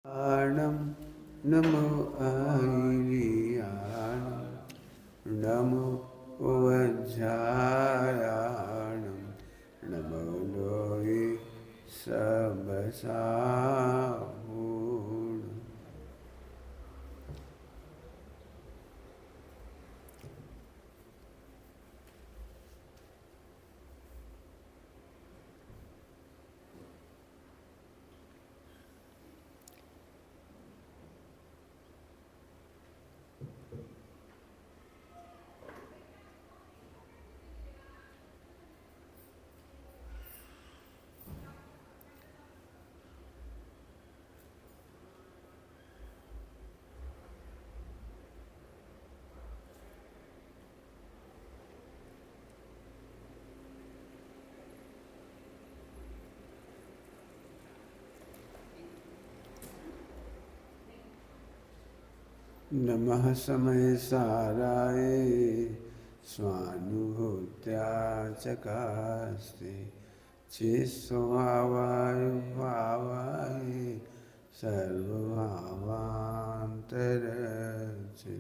आणं नमो आयिर्याणं नमो वज्रायाणं नमो लोये सबसाहूणं। नमः समय साराय स्वानुभूत्याचकास्ते चिस्वावाय भावाय सर्वभावांतरचिते।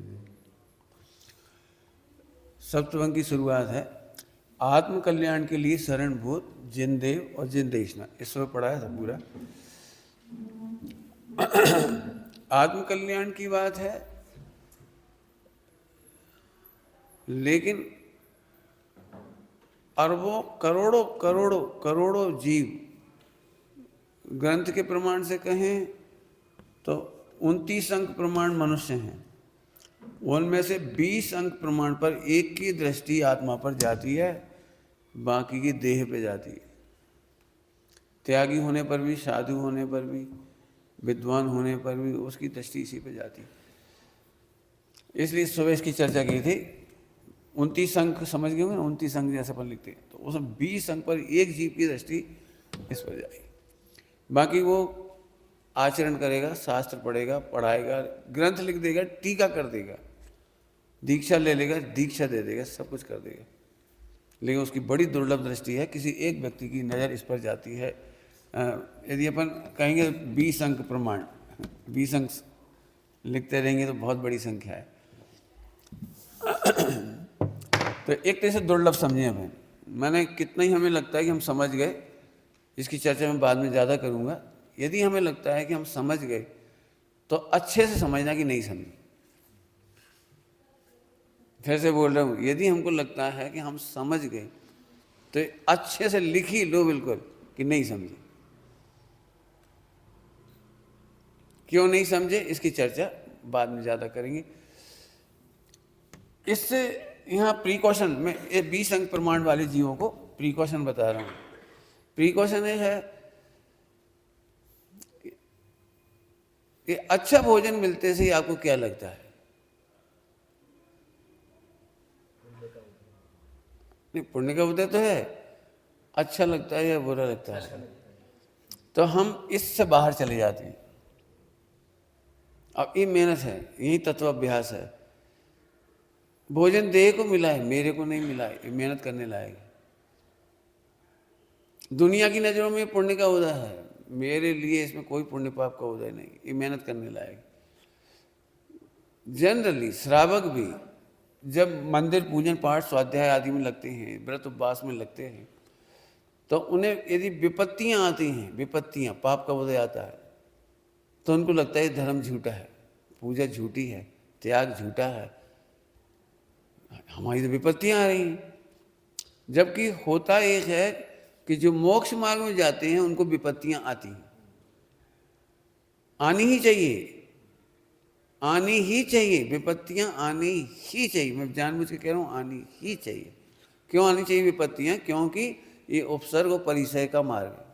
सप्तमं की शुरुआत है। आत्म कल्याण के लिए शरणभूत जिनदेव और जिनदेशना, इस पर पढ़ा है सब पूरा। आत्म कल्याण की बात है, लेकिन अरबों करोड़ों करोड़ों करोड़ों जीव, ग्रंथ के प्रमाण से कहें तो 29 अंक प्रमाण मनुष्य हैं। उनमें से 20 अंक प्रमाण पर एक की दृष्टि आत्मा पर जाती है, बाकी की देह पे जाती है। त्यागी होने पर भी, साधु होने पर भी, विद्वान होने पर भी उसकी दृष्टि इसी पे जाती है। इसलिए सुबह इसकी चर्चा की थी। 29 अंक समझ गए होंगे, 29 अंक जैसे अपन लिखते हैं, तो उसमें 20 अंक पर एक जीव की दृष्टि इस पर जाएगी। बाकी वो आचरण करेगा, शास्त्र पढ़ेगा, पढ़ाएगा, ग्रंथ लिख देगा, टीका कर देगा, दीक्षा ले लेगा, दीक्षा दे देगा, सब कुछ कर देगा, लेकिन उसकी बड़ी दुर्लभ दृष्टि है। किसी एक व्यक्ति की नज़र इस पर जाती है। यदि अपन कहेंगे 20 अंक प्रमाण, 20 अंक लिखते रहेंगे तो बहुत बड़ी संख्या है। तो एक तरह से दुर्लभ समझे हमें। मैंने कितना ही हमें लगता है कि हम समझ गए, इसकी चर्चा मैं बाद में ज़्यादा करूँगा। यदि हमें लगता है कि हम समझ गए तो अच्छे से समझना कि नहीं समझे। फिर से बोल रहा हूँ, यदि हमको लगता है कि हम समझ गए तो अच्छे से लिख ही लो बिल्कुल कि नहीं समझे। क्यों नहीं समझे इसकी चर्चा बाद में ज़्यादा करेंगे। इससे यहाँ प्रिकॉशन में, ये 20 अंक प्रमाण वाले जीवों को प्रिकॉशन बता रहा हूँ। प्रिकॉशन ये है कि अच्छा भोजन मिलते से ही आपको क्या लगता है? नहीं, पुण्य का उदय तो है। अच्छा लगता है या बुरा लगता है? तो हम इससे बाहर चले जाते हैं। अब ये मेहनत है, यही तत्वाभ्यास है। भोजन देह को मिला है, मेरे को नहीं मिला है, ये मेहनत करने लायक है। दुनिया की नज़रों में पुण्य का उदय है, मेरे लिए इसमें कोई पुण्य पाप का उदय नहीं, ये मेहनत करने लायक। जनरली श्रावक भी जब मंदिर पूजन पाठ स्वाध्याय आदि में लगते हैं, व्रत उपवास में लगते हैं, तो उन्हें यदि विपत्तियां आती हैं, विपत्तियां, पाप का उदय आता है, तो उनको लगता है धर्म झूठा है, पूजा झूठी है, त्याग झूठा है, हमारी तो विपत्तियां आ रही हैं। जबकि होता एक है कि जो मोक्ष मार्ग में जाते हैं उनको विपत्तियां आती हैं, आनी ही चाहिए, आनी ही चाहिए, विपत्तियां आनी ही चाहिए। मैं जानबूझ के कह रहा हूँ, आनी ही चाहिए। क्यों आनी चाहिए विपत्तियां? क्योंकि ये उपसर्ग और परिचय का मार्ग है।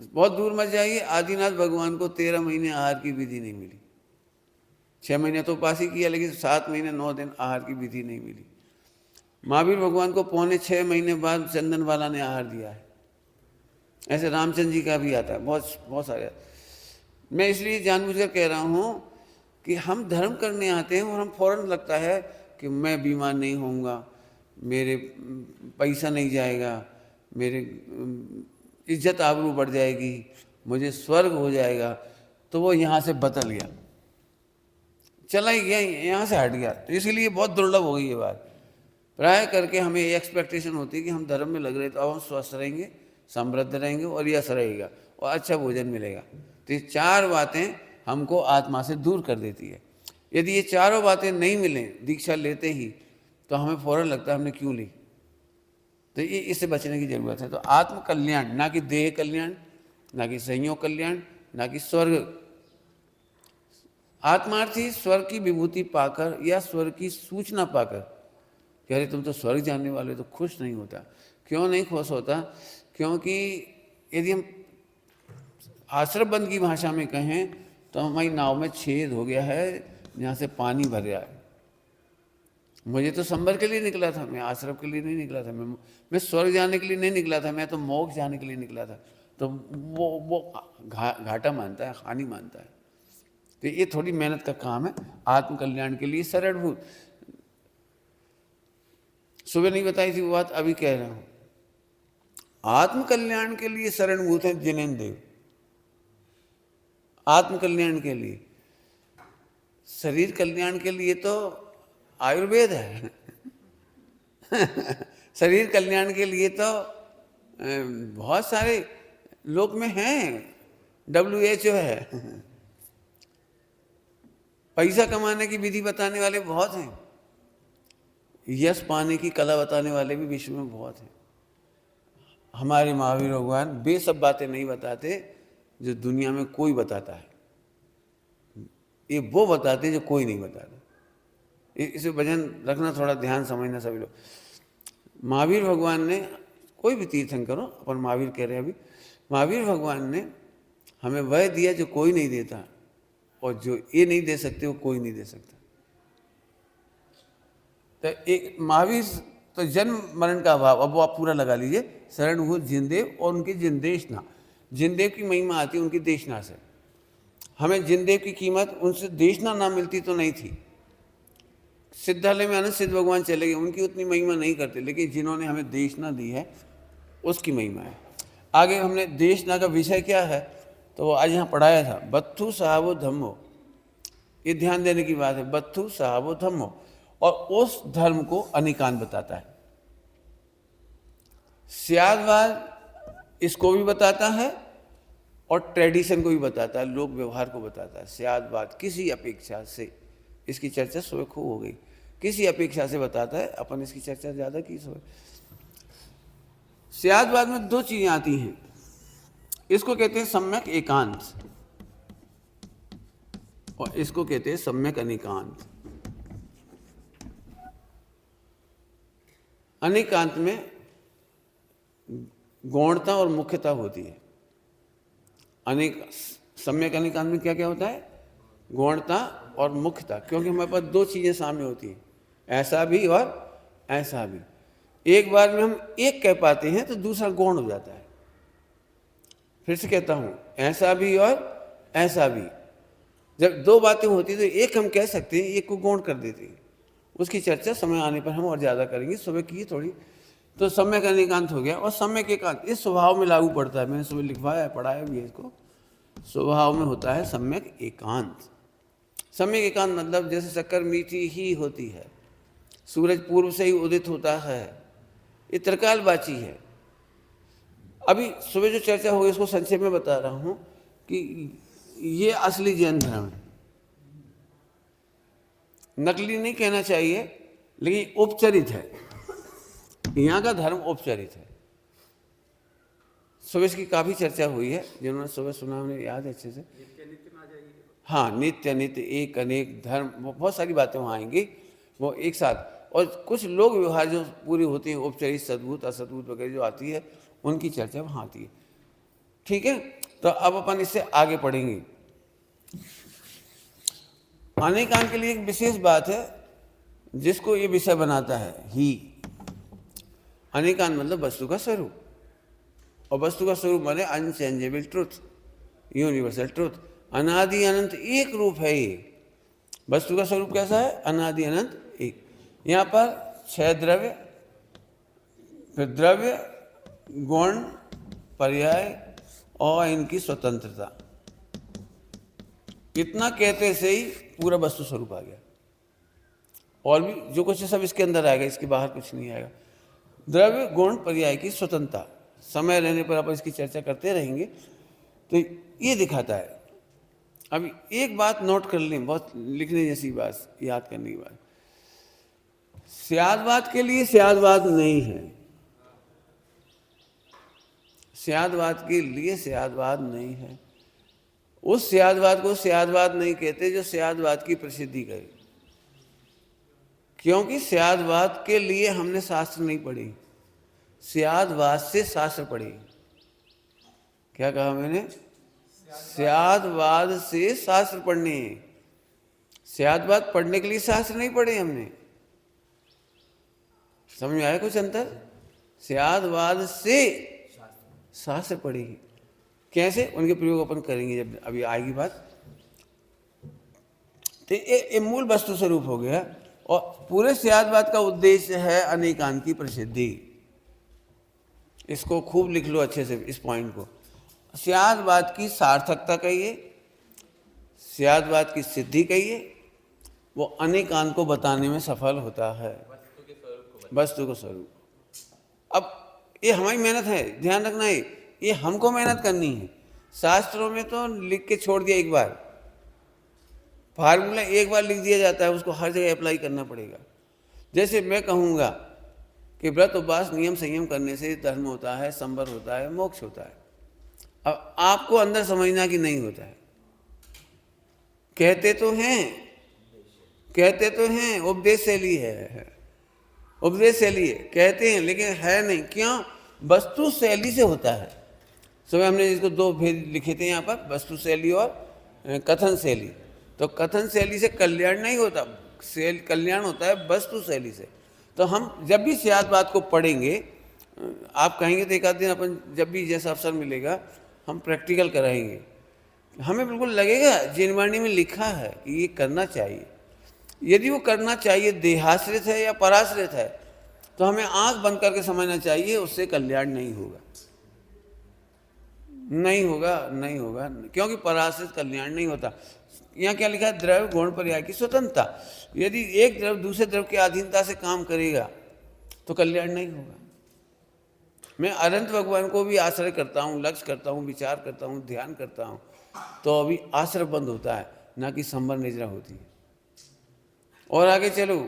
बहुत दूर मत जाइए, आदिनाथ भगवान को 13 महीने आहार की विधि नहीं मिली। 6 महीने तो उपास ही किया, लेकिन 7 महीने 9 दिन आहार की विधि नहीं मिली। महावीर भगवान को 6.25 महीने बाद चंदन वाला ने आहार दिया है। ऐसे रामचंद्र जी का भी आता है, बहुत बहुत सारे। मैं इसलिए जानबूझकर कह रहा हूँ कि हम धर्म करने आते हैं और हम फौरन लगता है कि मैं बीमार नहीं होऊंगा, मेरे पैसा नहीं जाएगा, मेरे इज्जत आबरू बढ़ जाएगी, मुझे स्वर्ग हो जाएगा, तो वो यहाँ से बदल गया, चला ही गया, यहाँ से हट गया। तो इसीलिए बहुत दुर्लभ हो गई ये बात। प्राय करके हमें ये एक्सपेक्टेशन होती है कि हम धर्म में लग रहे तो अब हम स्वस्थ रहेंगे, समृद्ध रहेंगे और यश रहेगा और अच्छा भोजन मिलेगा। तो ये 4 बातें हमको आत्मा से दूर कर देती है। यदि ये चारों बातें नहीं मिलें दीक्षा लेते ही, तो हमें फौरन लगता है हमने क्यों ली। तो ये इससे बचने की जरूरत है। तो आत्म कल्याण, ना कि देह कल्याण, ना कि संयोग कल्याण, ना कि स्वर्ग। आत्मार्थी स्वर्ग की विभूति पाकर या स्वर्ग की सूचना पाकर, कह रहे तुम तो स्वर्ग जाने वाले, तो खुश नहीं होता। क्यों नहीं खुश होता? क्योंकि यदि हम आश्रमबंद की भाषा में कहें तो हमारी नाव में छेद हो गया है जहाँ से पानी भर रहा है। मुझे तो संबर के लिए निकला था, मैं आश्रम के लिए नहीं निकला था, मैं स्वर्ग जाने के लिए नहीं निकला था, मैं तो मोक्ष जाने के लिए निकला था। तो वो घाटा मानता है, हानि मानता है। तो ये थोड़ी मेहनत का काम है आत्म कल्याण के लिए शरणभूत। सुबह नहीं बताई थी वो बात, अभी कह रहा हूं। आत्म कल्याण के लिए शरणभूत है जिनेन्द्र देव, आत्म कल्याण के लिए। शरीर कल्याण के लिए तो आयुर्वेद है शरीर कल्याण के लिए तो बहुत सारे लोक में हैं, WHO है पैसा कमाने की विधि बताने वाले बहुत हैं, यश पाने की कला बताने वाले भी विश्व में बहुत हैं। हमारे महावीर भगवान वे सब बातें नहीं बताते जो दुनिया में कोई बताता है, ये वो बताते जो कोई नहीं बताता। इसे वजन रखना, थोड़ा ध्यान समझना सभी लोग। महावीर भगवान ने, कोई भी तीर्थंकर हो, अपन महावीर कह रहे हैं अभी, महावीर भगवान ने हमें वह दिया जो कोई नहीं देता, और जो ये नहीं दे सकते वो कोई नहीं दे सकता। तो एक महावीर तो जन्म मरण का अभाव, अब वो आप पूरा लगा लीजिए, शरणभूत जिनदेव और उनकी जिनदेशना। जिनदेव की महिमा आती है उनकी देशना से। हमें जिनदेव की कीमत उनसे देशना ना मिलती तो नहीं थी। सिद्धालय में अनंत सिद्ध भगवान चले गए, उनकी उतनी महिमा नहीं करते, लेकिन जिन्होंने हमें देशना दी है उसकी महिमा है। आगे हमने देशना का विषय क्या है तो वो आज यहाँ पढ़ाया था, बत्थु साहबो धम्मो। ये ध्यान देने की बात है, बत्थु साहबो धम्मो। और उस धर्म को अनिकान बताता है। स्यादवाद इसको भी बताता है और ट्रेडिशन को भी बताता है, लोक व्यवहार को बताता है। स्यादवाद किसी अपेक्षा से, इसकी चर्चा सुबह खूब हो गई, किसी अपेक्षा से बताता है, अपन इसकी चर्चा ज़्यादा की सुबह। स्यादवाद में 2 चीज़ें आती हैं, इसको कहते हैं सम्यक एकांत और इसको कहते हैं सम्यक अनिकांत। अनिकांत में गौणता और मुख्यता होती है। सम्यक अनिकांत में क्या क्या होता है? गौणता और मुख्यता, क्योंकि हमारे पास 2 चीज़ें सामने होती हैं, ऐसा भी और ऐसा भी। एक बार में हम एक कह पाते हैं तो दूसरा गौण हो जाता है। फिर से कहता हूँ, ऐसा भी और ऐसा भी। जब 2 बातें होती हैं तो एक हम कह सकते हैं, एक को गौण कर देते हैं। उसकी चर्चा समय आने पर हम और ज़्यादा करेंगे, सुबह की थोड़ी। तो सम्यक अनिकांत हो गया। और सम्यक एकांत इस स्वभाव में लागू पड़ता है, मैंने सुबह लिखवाया है, पढ़ाया भी है इसको। स्वभाव में होता है सम्यक एकांत। सम्यक एकांत मतलब जैसे शक्कर मीठी ही होती है, सूरज पूर्व से ही उदित होता है, ये त्रिकालवाची है। अभी सुबह जो चर्चा होगी उसको संक्षेप में बता रहा हूँ कि ये असली जैन धर्म है। नकली नहीं कहना चाहिए, लेकिन उपचरित है। यहाँ का धर्म उपचरित है। सुबह इसकी काफ़ी चर्चा हुई है, जिन्होंने सुबह सुना उन्हें याद है अच्छे से। हाँ, नित्य नित्य एक अनेक धर्म, बहुत सारी बातें वहाँ आएंगी वो एक साथ। और कुछ लोग व्यवहार जो पूरी होती हैं, उपचरित, सद्भूत, असद्भूत वगैरह जो आती है, उनकी चर्चा वहाँ आती है। ठीक है, तो अब अपन इससे आगे पढ़ेंगे। अनिकांत के लिए एक विशेष बात है जिसको ये विषय बनाता है, ही। अनिकांत मतलब वस्तु का स्वरूप, और वस्तु का स्वरूप माने अनचेंजेबल ट्रुथ, यूनिवर्सल ट्रुथ। अनादि अनंत एक रूप है ये। वस्तु का स्वरूप कैसा है? अनादि अनंत एक। यहाँ पर 6 द्रव्य, फिर द्रव्य, गुण, पर्याय और इनकी स्वतंत्रता। इतना कहते से ही पूरा वस्तु स्वरूप आ गया। और भी जो कुछ है सब इसके अंदर आएगा, इसके बाहर कुछ नहीं आएगा। द्रव्य गुण पर्याय की स्वतंत्रता, समय रहने पर अपन इसकी चर्चा करते रहेंगे। तो ये दिखाता है। अभी एक बात नोट कर लें, बहुत लिखने जैसी बात, याद करने की बात। स्यादवाद के लिए स्यादवाद नहीं है, स्यादवाद के लिए स्यादवाद नहीं है। उस स्यादवाद को स्यादवाद नहीं कहते जो स्यादवाद की प्रसिद्धि करे, क्योंकि स्यादवाद के लिए हमने शास्त्र नहीं पढ़े, स्यादवाद से शास्त्र पढ़े। क्या कहा मैंने? स्यादवाद से शास्त्र पढ़ने हैं। स्यादवाद पढ़ने के लिए शास्त्र नहीं पढ़े हमने। समझ में आया कुछ अंतर? स्यादवाद से शास्त्र पढ़ेगी। कैसे? उनके प्रयोग अपन करेंगे जब अभी आएगी बात। तो ये मूल वस्तु स्वरूप हो गया। और पूरे स्यादवाद का उद्देश्य है अनेकांत की प्रसिद्धि। इसको खूब लिख लो अच्छे से, इस पॉइंट को। स्यादवाद की सार्थकता कहिए, स्यादवाद की सिद्धि कहिए, वो अनेकांत को बताने में सफल होता है, वस्तु को स्वरूप। अब ये हमारी मेहनत है, ध्यान रखना है, ये हमको मेहनत करनी है। शास्त्रों में तो लिख के छोड़ दिया, एक बार फार्मूला एक बार लिख दिया जाता है, उसको हर जगह अप्लाई करना पड़ेगा। जैसे मैं कहूँगा कि व्रत उपवास नियम संयम करने से धर्म होता है, संवर होता है, मोक्ष होता है। अब आपको अंदर समझना कि नहीं होता है। कहते तो हैं उपदेश शैली है, उपदेश शैली है कहते हैं, लेकिन है नहीं। क्यों? वस्तु शैली से होता है। सुबह हमने इसको दो भेद लिखे थे यहाँ पर, वस्तु शैली और कथन शैली। तो कथन शैली से कल्याण नहीं होता, कल्याण होता है वस्तु शैली से। तो हम जब भी स्यादवाद को पढ़ेंगे, आप कहेंगे तो एक आध दिन अपन जब भी जैसा अवसर मिलेगा हम प्रैक्टिकल कराएंगे। हमें बिल्कुल लगेगा जीवनवाणी में लिखा है कि ये करना चाहिए। यदि वो करना चाहिए देहाश्रित है या पराश्रित है, तो हमें आंख बंद करके समझना चाहिए उससे कल्याण नहीं होगा, नहीं होगा, नहीं होगा, क्योंकि पराश्रित कल्याण नहीं होता। यहाँ क्या लिखा है? द्रव्य गुण पर्याय की स्वतंत्रता। यदि एक द्रव्य दूसरे द्रव्य की अधीनता से काम करेगा तो कल्याण नहीं होगा। मैं अनंत भगवान को भी आश्रय करता हूँ, लक्ष्य करता हूँ, विचार करता हूँ, ध्यान करता हूँ, तो अभी आश्रय बंद होता है, ना कि संवर निजरा होती है। और आगे चलो,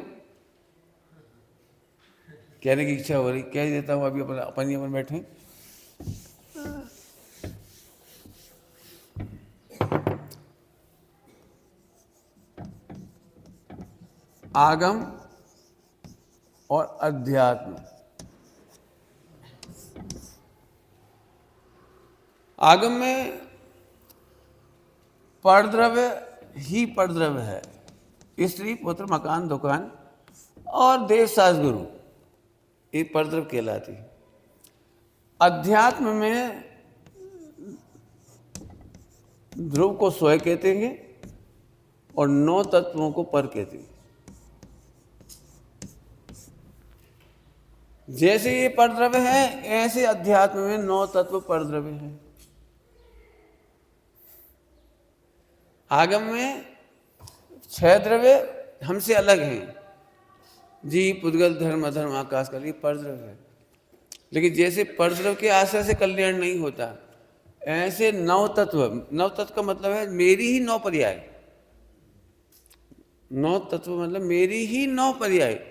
कहने की इच्छा हो रही, कह ही देता हूँ। अभी अपन बैठे। आगम और अध्यात्म। आगम में परद्रव्य ही परद्रव्य है, स्त्री पुत्र मकान दुकान और देश सास गुरु, ये परद्रव्य कहलाती। अध्यात्म में ध्रुव को स्वयं कहते हैं और 9 तत्वों को पर कहते हैं। जैसे ये परद्रव्य है, ऐसे अध्यात्म में 9 तत्व परद्रव्य हैं। आगम में 6 द्रव्य हमसे अलग हैं, जीव पुद्गल धर्म अधर्म आकाश का, ये परद्रव्य है। लेकिन जैसे परद्रव्य के आश्रय से कल्याण नहीं होता, ऐसे 9 तत्व, 9 तत्व का मतलब है मेरी ही 9 पर्याय। 9 तत्व मतलब मेरी ही 9 पर्याय।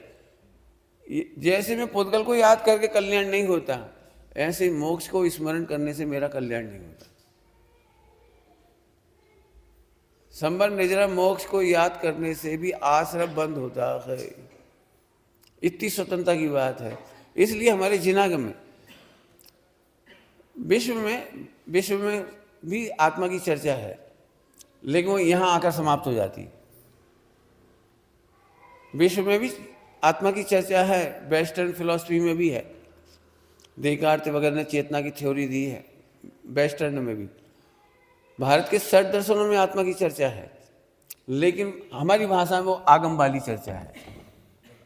जैसे मैं पुद्गल को याद करके कल्याण नहीं होता, ऐसे मोक्ष को स्मरण करने से मेरा कल्याण नहीं होता। संवर निजरा मोक्ष को याद करने से भी आश्रय बंद होता है। इतनी स्वतंत्रता की बात है। इसलिए हमारे जिनागम में विश्व में भी आत्मा की चर्चा है, लेकिन वो यहाँ आकर समाप्त हो जाती है। विश्व में भी आत्मा की चर्चा है, वेस्टर्न फिलॉसफी में भी है। देकार्त वगैरह ने चेतना की थ्योरी दी है, वेस्टर्न में भी। भारत के 60 दर्शनों में आत्मा की चर्चा है, लेकिन हमारी भाषा में वो आगम वाली चर्चा है।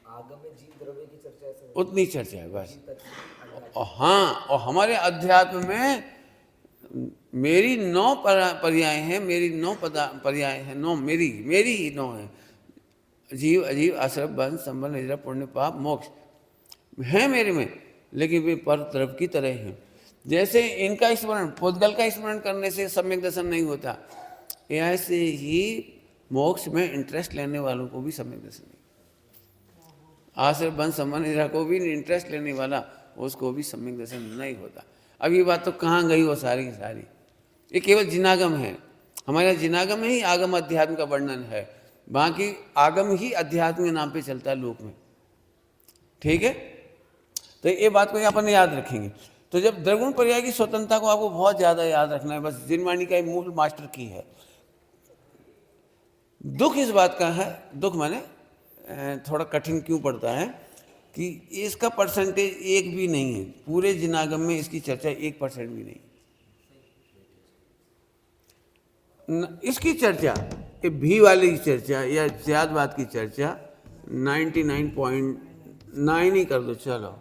आगम में जीव द्रव्य की चर्चा है, उतनी चर्चा है बस। और हाँ, और हमारे अध्यात्म में मेरी 9 पर्याय हैं, मेरी 9 पर्याय हैं, 9 मेरी ही 9 है। जीव, अजीव, आश्रम, बंध, संबल, निद्रा, पुण्य, पाप, मोक्ष हैं मेरे में, लेकिन वे पर द्रव की तरह हैं। जैसे इनका स्मरण, पुद्गल का स्मरण करने से सम्यक दर्शन नहीं होता, ऐसे ही मोक्ष में इंटरेस्ट लेने वालों को भी सम्यक दर्शन नहीं। आश्रम, बंध, संबल, निद्रा को भी इंटरेस्ट लेने वाला, उसको भी सम्यक दर्शन नहीं होता। अब ये बात तो कहाँ गई वो सारी की सारी, ये केवल जिनागम है। हमारे जिनागम में ही आगम अध्यात्म का वर्णन है, बाकी आगम ही अध्यात्म के नाम पे चलता है लोक में। ठीक है, तो ये बात को अपन याद रखेंगे। तो जब द्रगुण पर्याय की स्वतंत्रता को आपको बहुत ज़्यादा याद रखना है, बस जिनवाणी का मूल मास्टर की है। दुख इस बात का है, दुख माने थोड़ा कठिन क्यों पड़ता है कि इसका परसेंटेज 1 भी नहीं है, पूरे जिनागम में इसकी चर्चा 1% भी नहीं। इसकी चर्चा, ये भी वाली की चर्चा या ज्यादवाद की चर्चा 99.9 ही कर दो, चलो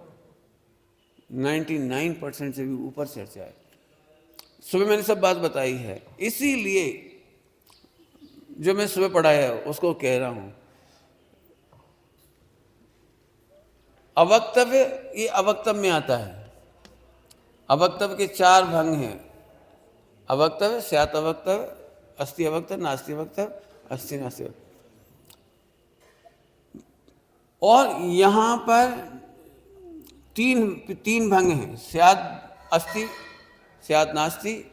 99% से भी ऊपर चर्चा है। सुबह मैंने सब बात बताई है, इसीलिए जो मैं सुबह पढ़ाया है उसको कह रहा हूं। अवक्तव्य, ये अवक्तव्य में आता है। अवक्तव्य के 4 भंग हैं, अवक्तव्य, स्यात् अवक्तव्य, अस्ति अवक्तव्य, नास्ति अवक्तव्य, अस्ति नास्ति अवक्तव्य। और यहाँ पर तीन भंग हैं, स्यात् अस्ति, स्यात् नास्ति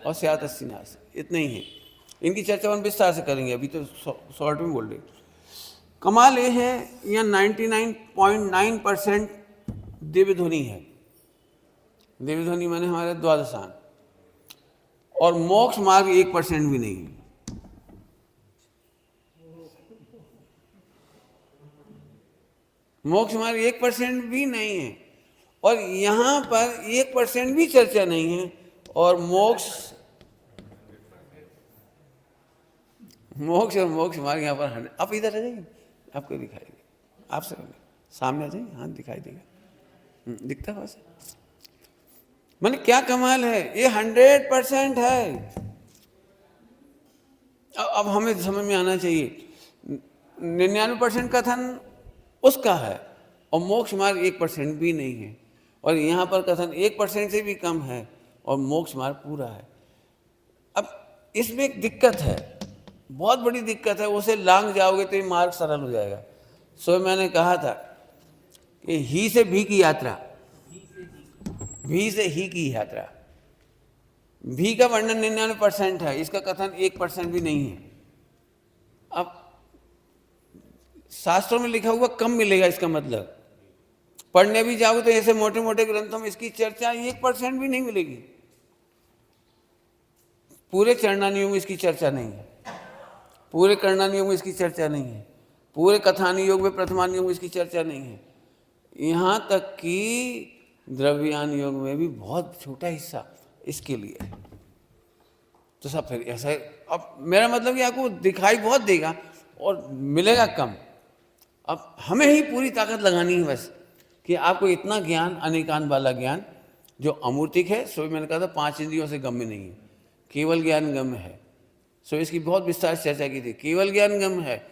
और स्यात् अस्ति नास्ति, इतने ही हैं। इनकी चर्चा हम विस्तार से करेंगे, अभी तो शॉर्ट में बोल रहे। कमाल ये है, यह 99.9% दिव्य ध्वनि है। दिव्य ध्वनि माने हमारे द्वादशान, और मोक्ष मार्ग 1% भी नहीं है। मोक्ष मार्ग 1% भी नहीं है, और यहाँ पर 1% भी चर्चा नहीं है। और मोक्ष और मोक्ष मार्ग यहाँ पर आप इधर आ जाइए, आपको दिखाई देगा, आपसे सामने आ जाइए, हाँ दिखाई देगा, दिखता बस। मैंने क्या कमाल है, ये 100% है। अब हमें समझ में आना चाहिए, 99% कथन उसका है और मोक्ष मार्ग 1% भी नहीं है, और यहाँ पर कथन 1% से भी कम है और मोक्ष मार्ग पूरा है। अब इसमें एक दिक्कत है, बहुत बड़ी दिक्कत है, उसे लांग जाओगे तो ये मार्ग सरल हो जाएगा। सो मैंने कहा था कि ही से भी की यात्रा, भी से ही की यात्रा, भी का वर्णन 99% है, इसका कथन 1% भी नहीं है। अब शास्त्रों में लिखा हुआ कम मिलेगा, इसका मतलब पढ़ने भी जाओगे तो ऐसे मोटे मोटे ग्रंथों में इसकी चर्चा 1% भी नहीं मिलेगी। पूरे चरणानियों में इसकी चर्चा नहीं है, पूरे कर्णानियोग में इसकी चर्चा नहीं है, पूरे कथानी योग में प्रथमान योग में इसकी चर्चा नहीं है, यहाँ तक कि द्रव्यान योग में भी बहुत छोटा हिस्सा इसके लिए है। तो सब फिर ऐसा है। अब मेरा मतलब कि आपको दिखाई बहुत देगा और मिलेगा कम। अब हमें ही पूरी ताकत लगानी है बस कि आपको इतना ज्ञान, अनेकांत वाला ज्ञान जो अमूर्तिक है, सो मैंने कहा था 5 इंद्रियों से गम्य नहीं है, केवल ज्ञान गम्य है। सो इसकी बहुत विस्तार से चर्चा की थी, केवल ज्ञान गम्य है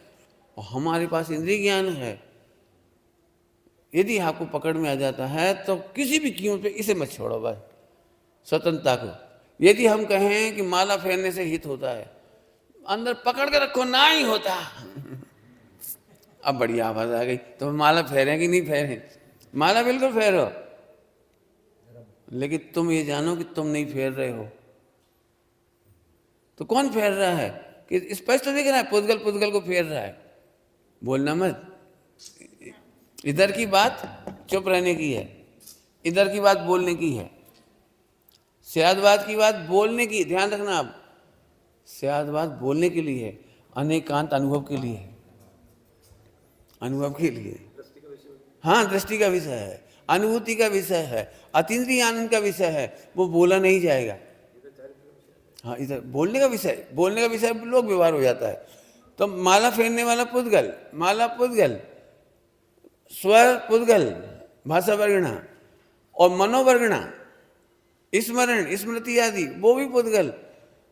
और हमारे पास इंद्रिय ज्ञान है। यदि आपको पकड़ में आ जाता है तो किसी भी कीमत पे इसे मत छोड़ो बस, स्वतंत्रता को। यदि हम कहें कि माला फेरने से हित होता है, अंदर पकड़ के रखो, ना ही होता। अब बढ़िया आवाज आ गई, तो माला फेरें कि नहीं फेरें? माला बिल्कुल फेरो, लेकिन तुम ये जानो कि तुम नहीं फेर रहे हो। तो कौन फेर रहा है? कि स्पष्ट दिख रहा है, पुद्गल पुद्गल को फेर रहा है। बोलना मत, इधर की बात चुप रहने की है, इधर की बात बोलने की है। स्यादवाद की बात बोलने की, ध्यान रखना आप, स्यादवाद बोलने के लिए है, अनेकांत अनुभव के लिए है, अनुभव के लिए। हाँ, दृष्टि का विषय है, अनुभूति का विषय है, अतीन्द्रिय आनंद का विषय है, वो बोला नहीं जाएगा। हाँ, इधर बोलने का विषय, बोलने का विषय लोक व्यवहार हो जाता है। तो माला फेरने वाला पुद्गल, माला पुद्गल, स्वर पुद्गल, भाषा वर्गणा और मनोवर्गणा, स्मरण, स्मृति आदि, वो भी पुद्गल।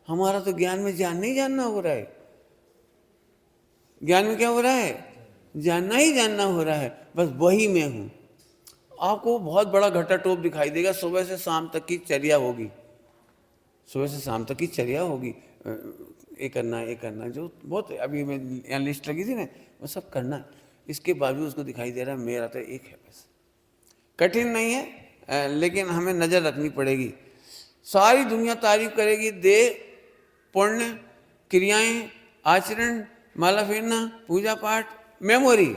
हमारा तो ज्ञान में जानना हो रहा है। ज्ञान में क्या हो रहा है? जानना हो रहा है। बस वही मैं हूं। आपको बहुत बड़ा घटा टोप दिखाई देगा, सुबह से शाम तक की चर्या होगी, सुबह से शाम तक की चर्या होगी, ये करना, जो बहुत अभी मैं यहाँ लिस्ट लगी थी ना, वो सब करना। इसके बावजूद उसको दिखाई दे रहा है मेरा तो एक है बस। कठिन नहीं है, लेकिन हमें नज़र रखनी पड़ेगी। सारी दुनिया तारीफ करेगी, देह, पुण्य, क्रियाएं, आचरण, माला फेरना, पूजा पाठ, मेमोरी,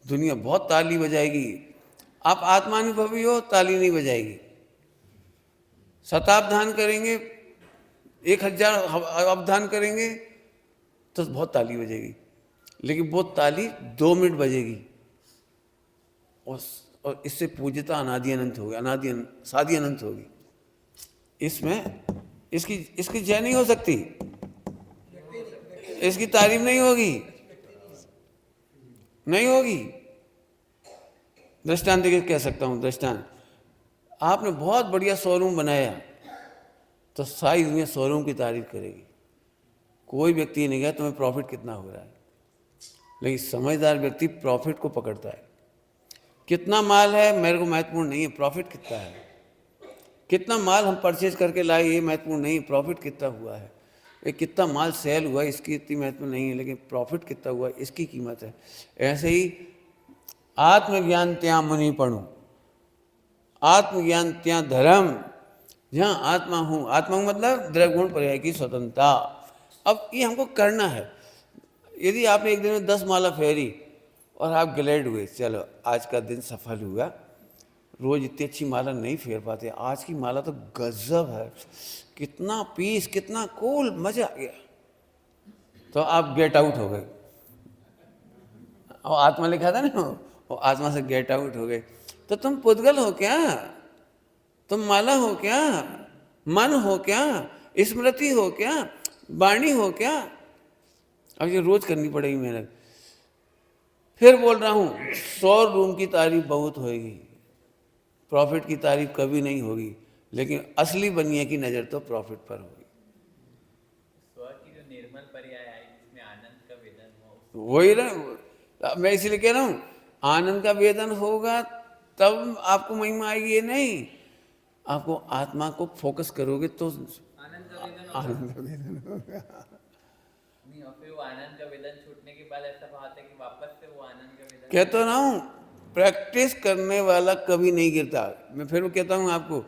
दुनिया बहुत ताली बजाएगी। आप आत्मानुभवी हो, ताली नहीं बजाएगी। शताब्दान करेंगे, 1000 अवधान करेंगे तो बहुत ताली बजेगी, लेकिन वो ताली 2 मिनट बजेगी और इससे पूज्यता अनादि अनंत होगी, सादी अनंत होगी। इसमें इसकी जय नहीं हो सकती, इसकी तारीफ नहीं होगी। दृष्टांत देखिए, कह सकता हूँ दृष्टांत। आपने बहुत बढ़िया शोरूम बनाया तो सारी दुनिया शोरूम की तारीफ करेगी। कोई व्यक्ति नहीं गया तुम्हें प्रॉफिट कितना हो रहा है, लेकिन समझदार व्यक्ति प्रॉफिट को पकड़ता है। कितना माल है मेरे को महत्वपूर्ण नहीं है, प्रॉफिट कितना है। कितना माल हम परचेज करके लाए ये महत्वपूर्ण नहीं, प्रॉफिट कितना हुआ है। ये कितना माल सेल हुआ इसकी इतनी महत्व नहीं है, लेकिन प्रॉफिट कितना हुआ इसकी कीमत है। ऐसे ही आत्मज्ञान त्या मुनि पढ़ू, आत्मज्ञान त्या धर्म। जहाँ आत्मा हूँ, आत्मा मतलब द्रव्यगुण पर्याय की स्वतंत्रता। अब ये हमको करना है। यदि आपने एक दिन में 10 माला फेरी और आप ग्लेड हुए, चलो आज का दिन सफल हुआ। रोज इतनी अच्छी माला नहीं फेर पाते, आज की माला तो गजब है, कितना पीस, कितना कूल, मजा आ गया, तो आप गेट आउट हो गए। और आत्मा लिखा था ना, वो आत्मा से गेट आउट हो गए। तो तुम पुद्गल हो क्या? तुम माला हो क्या? मन हो क्या? स्मृति हो क्या? वाणी हो क्या? अब ये रोज करनी पड़ेगी मेहनत। फिर बोल रहा हूं, 100 रूम की तारीफ बहुत होगी, प्रॉफिट की तारीफ कभी नहीं होगी, लेकिन असली बनिए की नजर तो प्रॉफिट पर होगी। स्व की जो निर्मल पर्याय आई जिसमें आनंद का वेदन हो, वही ना, मैं इसलिए कह रहा हूं, आनंद का वेदन होगा तब आपको महिमा आएगी। ये नहीं, आपको आत्मा को फोकस करोगे तो आनंद का वेदन होगा। नहीं, और फिर वो आनंद का वेदन छूटने के बाद ऐसा बात है कि वापस से वो आनंद का वेदन। कहता ना हूँ, प्रैक्टिस करने वाला कभी नहीं गिरता। मैं फिर कहता हूँ आपको,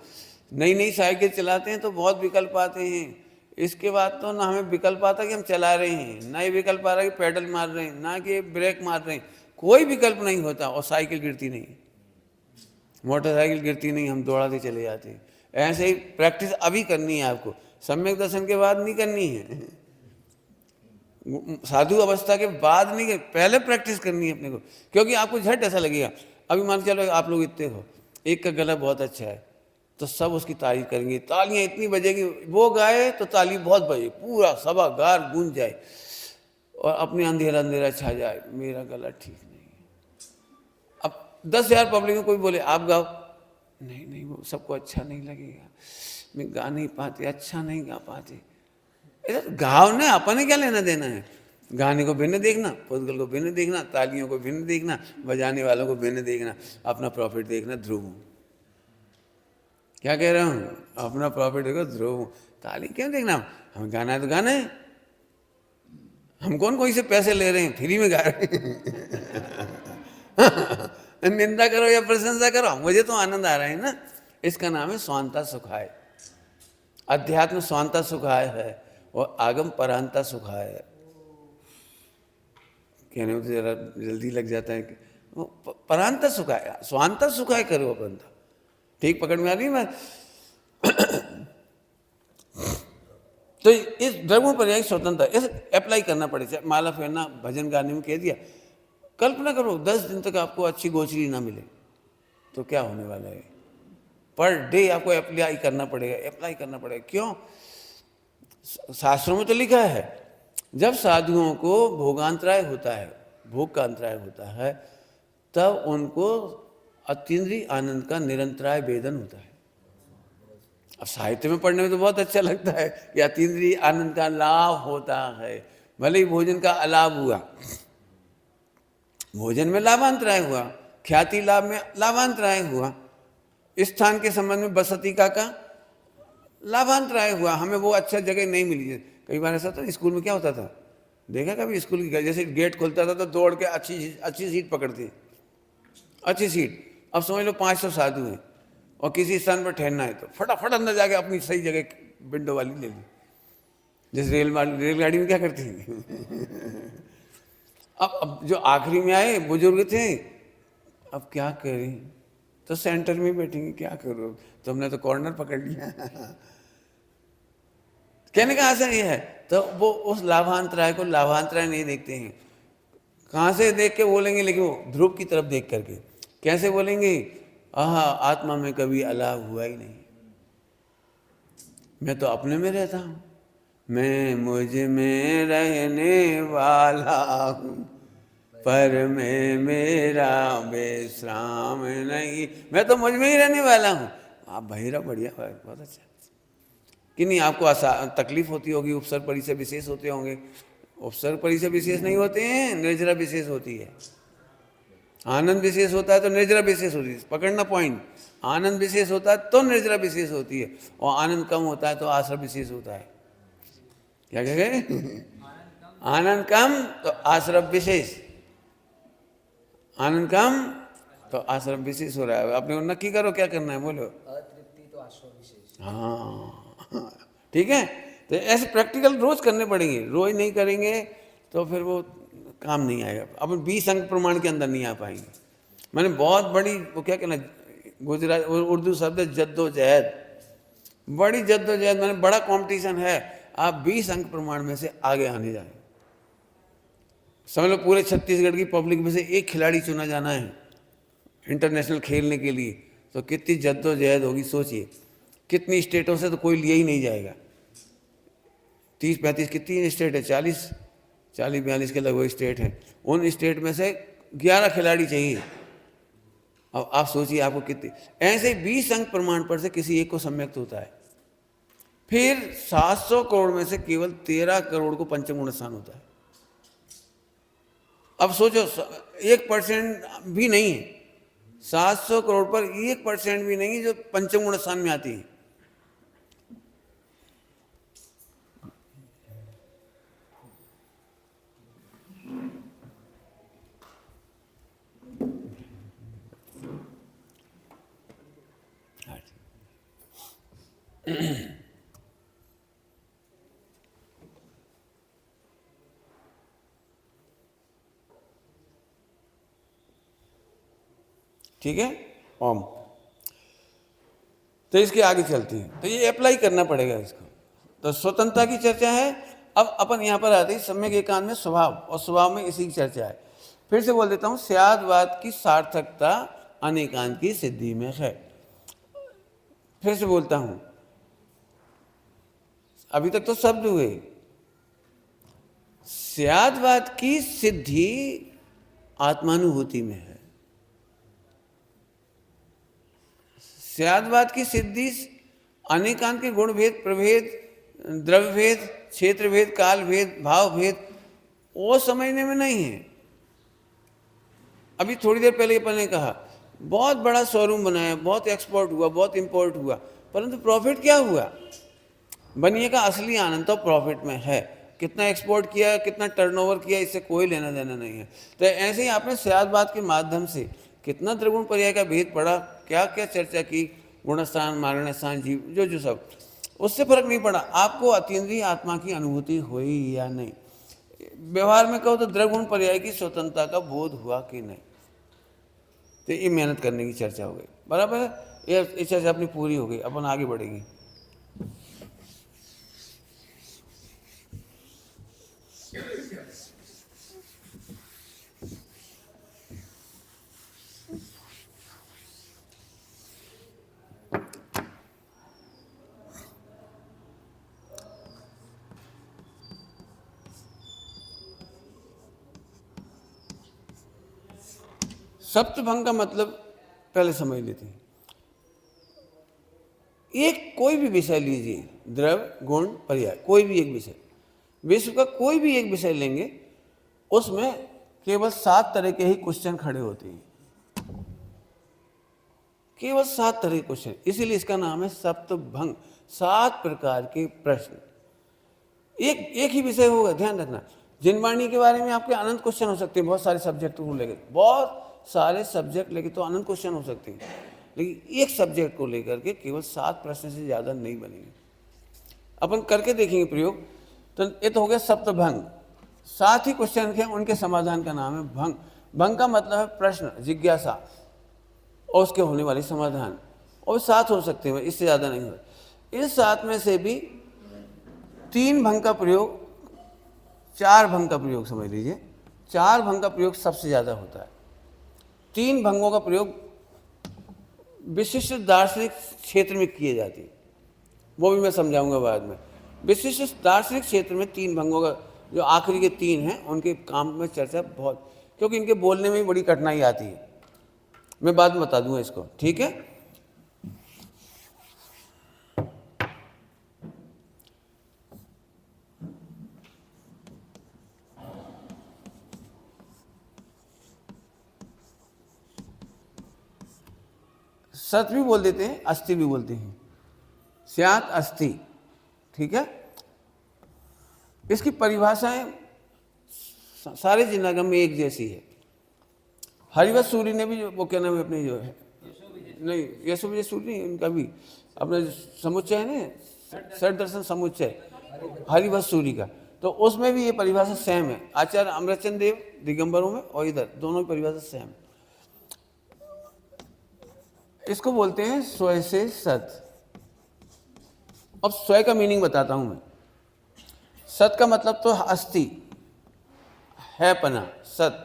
नई साइकिल चलाते हैं तो बहुत विकल्प आते हैं। इसके बाद तो ना हमें विकल्प आता कि हम चला रहे हैं, ना ही विकल्प आ रहा है कि पैडल मार रहे हैं, ना कि ब्रेक मार रहे हैं। कोई विकल्प नहीं होता और साइकिल गिरती नहीं, मोटरसाइकिल गिरती नहीं, हम दौड़ाते चले जाते हैं। ऐसे ही प्रैक्टिस अभी करनी है आपको, सम्यक दर्शन के बाद नहीं करनी है, साधु अवस्था के बाद नहीं, पहले प्रैक्टिस करनी है अपने को। क्योंकि आपको झट ऐसा लगेगा, अभी मान चलो आप लोग इतने हो, एक का गला बहुत अच्छा है तो सब उसकी तारीफ करेंगे, तालियां इतनी बजेगी, वो गाए तो ताली बहुत बजे, पूरा सभागार गूंज जाए, और अपने अंधेरा अंधेरा छा जाए, मेरा गला ठीक नहीं है। अब 10,000 पब्लिक में कोई बोले आप गाओ, नहीं वो सबको अच्छा नहीं लगेगा, मैं गा नहीं पाते, अच्छा नहीं गा पाते। गाओ ना, अपने क्या लेना देना है। गाने को भिन्न देखना, पुद्गल को भिन्न देखना, तालियों को भिन्न देखना, बजाने वालों को भिन्न देखना, अपना प्रॉफिट देखना। ध्रुव क्या कह रहा हूँ, अपना प्रॉफिट देखो, ध्रुव। ताली क्यों देखना, हमें गाना है तो गाना है। हम कौन कोई से पैसे ले रहे हैं, फ्री में गा रहे हैं। निंदा करो या प्रशंसा करो, मुझे तो आनंद आ रहा है ना। इसका नाम है स्वांता सुखाय। अध्यात्म स्वांता सुखाय है और आगम परांता सुखाय है। कहने में तो जरा जल्दी लग जाता है कि परांता सुखाय, स्वांता सुखाय करो अपनता। ठीक पकड़ में आ रही बात। तो इस द्रव्यों पर्याय स्वतंत्रता इसे अप्लाई करना पड़ेगा। माला फेरना, भजन गाने में कह दिया। कल्पना करो 10 दिन तक आपको अच्छी गोचरी ना मिले तो क्या होने वाला है। पर डे आपको अप्लाई करना पड़ेगा। क्यों? शास्त्रों में तो लिखा है, जब साधुओं को भोगांतराय होता है, भोग का अंतराय होता है, तब उनको अतीन्द्रिय आनंद का निरंतराय वेदन होता है। अब साहित्य में पढ़ने में तो बहुत अच्छा लगता है कि अतीन्द्रिय आनंद का लाभ होता है, भले ही भोजन का अलाभ हुआ, भोजन में लाभांतराय हुआ, ख्याति लाभ में लाभांतराय हुआ, स्थान के संबंध में बसती का लाभांतराय हुआ, हमें वो अच्छा जगह नहीं मिली। कई बार ऐसा था, स्कूल में क्या होता था, देखा कभी स्कूल की जैसे गेट खुलता था तो दौड़ के अच्छी सीट पकड़ते, अच्छी सीट। अब समझ लो 500 साधु हैं और किसी स्थान पर ठहरना है तो फटाफट अंदर जाके अपनी सही जगह विंडो वाली ले ली, जैसे रेलगाड़ी में क्या करती है। अब जो आखिरी में आए बुजुर्ग थे, अब क्या करें, तो सेंटर में बैठेंगे, क्या करो, तो हमने तो कॉर्नर पकड़ लिया। कहने का आशा ये है, तो वो उस लाभांतराय को लाभांतराय नहीं देखते हैं। कहाँ से देख के बोलेंगे, लेकिन वो ध्रुव की तरफ देख करके कैसे बोलेंगे, आहा आत्मा में कभी अलाभ हुआ ही नहीं, मैं तो अपने में रहता हूँ, मैं मुझ में रहने वाला हूँ, पर मैं मेरा विश्राम नहीं, मैं तो मुझ में ही रहने वाला हूँ। आप बहिरा बढ़िया, बहुत अच्छा। कि नहीं आपको तकलीफ होती होगी, उपसर्ग परिचय विशेष होते होंगे, उपसर्ग परिचय विशेष नहीं होते हैं, निर्जरा विशेष होती है। आनंद विशेष होता है तो निर्जरा विशेष होती है, पकड़ना पॉइंट। आनंद विशेष होता है तो निर्जरा विशेष होती है, और आनंद कम होता है तो आश्रम विशेष होता है। क्या कह गए? आनंद कम तो आश्रम विशेष, आनंद कम तो आश्रम विशेष हो रहा है। अपने नक्की करो क्या करना है, बोलो। अतृप्ति तो आश्रम विशेष। हाँ ठीक है, तो ऐसे प्रैक्टिकल रोज करने पड़ेंगे, रोज नहीं करेंगे तो फिर वो काम नहीं आएगा, अपन 20 अंक प्रमाण के अंदर नहीं आ पाएंगे। मैंने बहुत बड़ी, वो क्या कहना, गुजरात उर्दू शब्द है जद्दोजहद, बड़ी जद्दोजहद, मैंने बड़ा कंपटीशन है, आप 20 अंक प्रमाण में से आगे आने जाए। समझ लो पूरे छत्तीसगढ़ की पब्लिक में से एक खिलाड़ी चुना जाना है इंटरनेशनल खेलने के लिए, तो कितनी जद्दोजहद होगी, सोचिए। कितनी स्टेटों से तो कोई लिया ही नहीं जाएगा, 30-35 कितनी स्टेट है, 40-42 के लगभग स्टेट हैं, उन स्टेट में से 11 खिलाड़ी चाहिए। अब आप सोचिए आपको कितनी, ऐसे 20 अंक प्रमाण पर से किसी एक को सम्यक्त होता है, फिर 700 करोड़ में से केवल 13 करोड़ को पंचम गुण स्थान होता है। अब सोचो 1% भी नहीं है, 700 करोड़ पर 1% भी नहीं जो पंचम गुण स्थान में आती है। ठीक है, ओम। तो इसके आगे चलते हैं, तो ये अप्लाई करना पड़ेगा इसको। तो स्वतंत्रता की चर्चा है। अब अपन यहाँ पर आते हैं सम्यक एकांत में स्वभाव, और स्वभाव में इसी की चर्चा है। फिर से बोल देता हूँ, स्यादवाद की सार्थकता अनेकांत की सिद्धि में है। फिर से बोलता हूँ, अभी तक तो शब्द हुए, स्यादवाद की सिद्धि आत्मानुभूति में है। स्यादवाद की सिद्धि अनेकांत के गुण भेद, प्रभेद, द्रव्य भेद, क्षेत्र भेद, काल भेद, भाव भेद वो समझने में नहीं है। अभी थोड़ी देर पहले अपन ने कहा बहुत बड़ा शोरूम बनाया, बहुत एक्सपोर्ट हुआ, बहुत इंपोर्ट हुआ, परंतु प्रॉफिट क्या हुआ? बनिए का असली आनंद तो प्रॉफिट में है। कितना एक्सपोर्ट किया, कितना टर्नओवर किया, इससे कोई लेना देना नहीं है। तो ऐसे ही आपने स्यादवाद के माध्यम से कितना त्रिगुण पर्याय का भेद पढ़ा, क्या क्या चर्चा की, गुणस्थान, मारणस्थान, जीव, जो जो सब, उससे फर्क नहीं पड़ा। आपको अतीन्द्रिय आत्मा की अनुभूति हुई या नहीं? व्यवहार में कहो तो द्रगुण पर्याय की स्वतंत्रता का बोध हुआ कि नहीं? तो ये मेहनत करने की चर्चा हो गई, बराबर है। ये चर्चा अपनी पूरी हो गई, अपन आगे बढ़ेंगे। सप्तभंग का मतलब पहले समझ लेते हैं। एक कोई भी विषय लीजिए, द्रव्य गुण पर्याय, कोई भी एक विषय, विश्व का कोई भी एक विषय लेंगे, उसमें केवल 7 तरह के ही क्वेश्चन खड़े होते हैं, केवल 7 तरह के क्वेश्चन। इसीलिए इसका नाम है सप्तभंग, 7 प्रकार के प्रश्न। एक ही विषय होगा, ध्यान रखना। जिनवाणी के बारे में आपके अनंत क्वेश्चन हो सकते हैं, बहुत सारे सब्जेक्ट को लेकर, बहुत सारे सब्जेक्ट लेके तो अनंत क्वेश्चन हो सकते हैं, लेकिन एक सब्जेक्ट को लेकर के केवल 7 प्रश्न से ज़्यादा नहीं बनेंगे। अपन करके देखेंगे प्रयोग। तो ये तो हो गया सप्तभंग, 7 ही क्वेश्चन के, उनके समाधान का नाम है भंग। भंग का मतलब है प्रश्न, जिज्ञासा और उसके होने वाले समाधान, और 7 हो सकते हैं, इससे ज़्यादा नहीं हो। इस 7 में से भी 3 भंग का प्रयोग, 4 भंग का प्रयोग समझ लीजिए, 4 भंग का प्रयोग सबसे ज़्यादा होता है। 3 भंगों का प्रयोग विशिष्ट दार्शनिक क्षेत्र में किए जाते हैं, वो भी मैं समझाऊंगा बाद में। विशिष्ट दार्शनिक क्षेत्र में 3 भंगों का, जो आखिरी के 3 हैं, उनके काम में चर्चा बहुत, क्योंकि इनके बोलने में बड़ी कठिनाई आती है, मैं बाद में बता दूंगा इसको, ठीक है। सत भी बोल देते हैं, अस्थि भी बोलते हैं, स्यात् अस्थि, ठीक है। इसकी परिभाषाएं सारे जिनागम में एक जैसी है। हरिवंश सूरी ने भी, वो क्या नाम है अपनी, जो है नहीं, यशो विजय सूरी नहीं, उनका भी अपना समुच्चय है ना, षट दर्शन समुच्चय हरिवंश सूरी का, तो उसमें भी ये परिभाषा सेम है। आचार्य अमृतचंद देव दिगंबरों में और इधर दोनों की परिभाषा सेम। इसको बोलते हैं स्वय से सत। अब स्वय का मीनिंग बताता हूं मैं। सत का मतलब तो अस्थि है, पना, सत,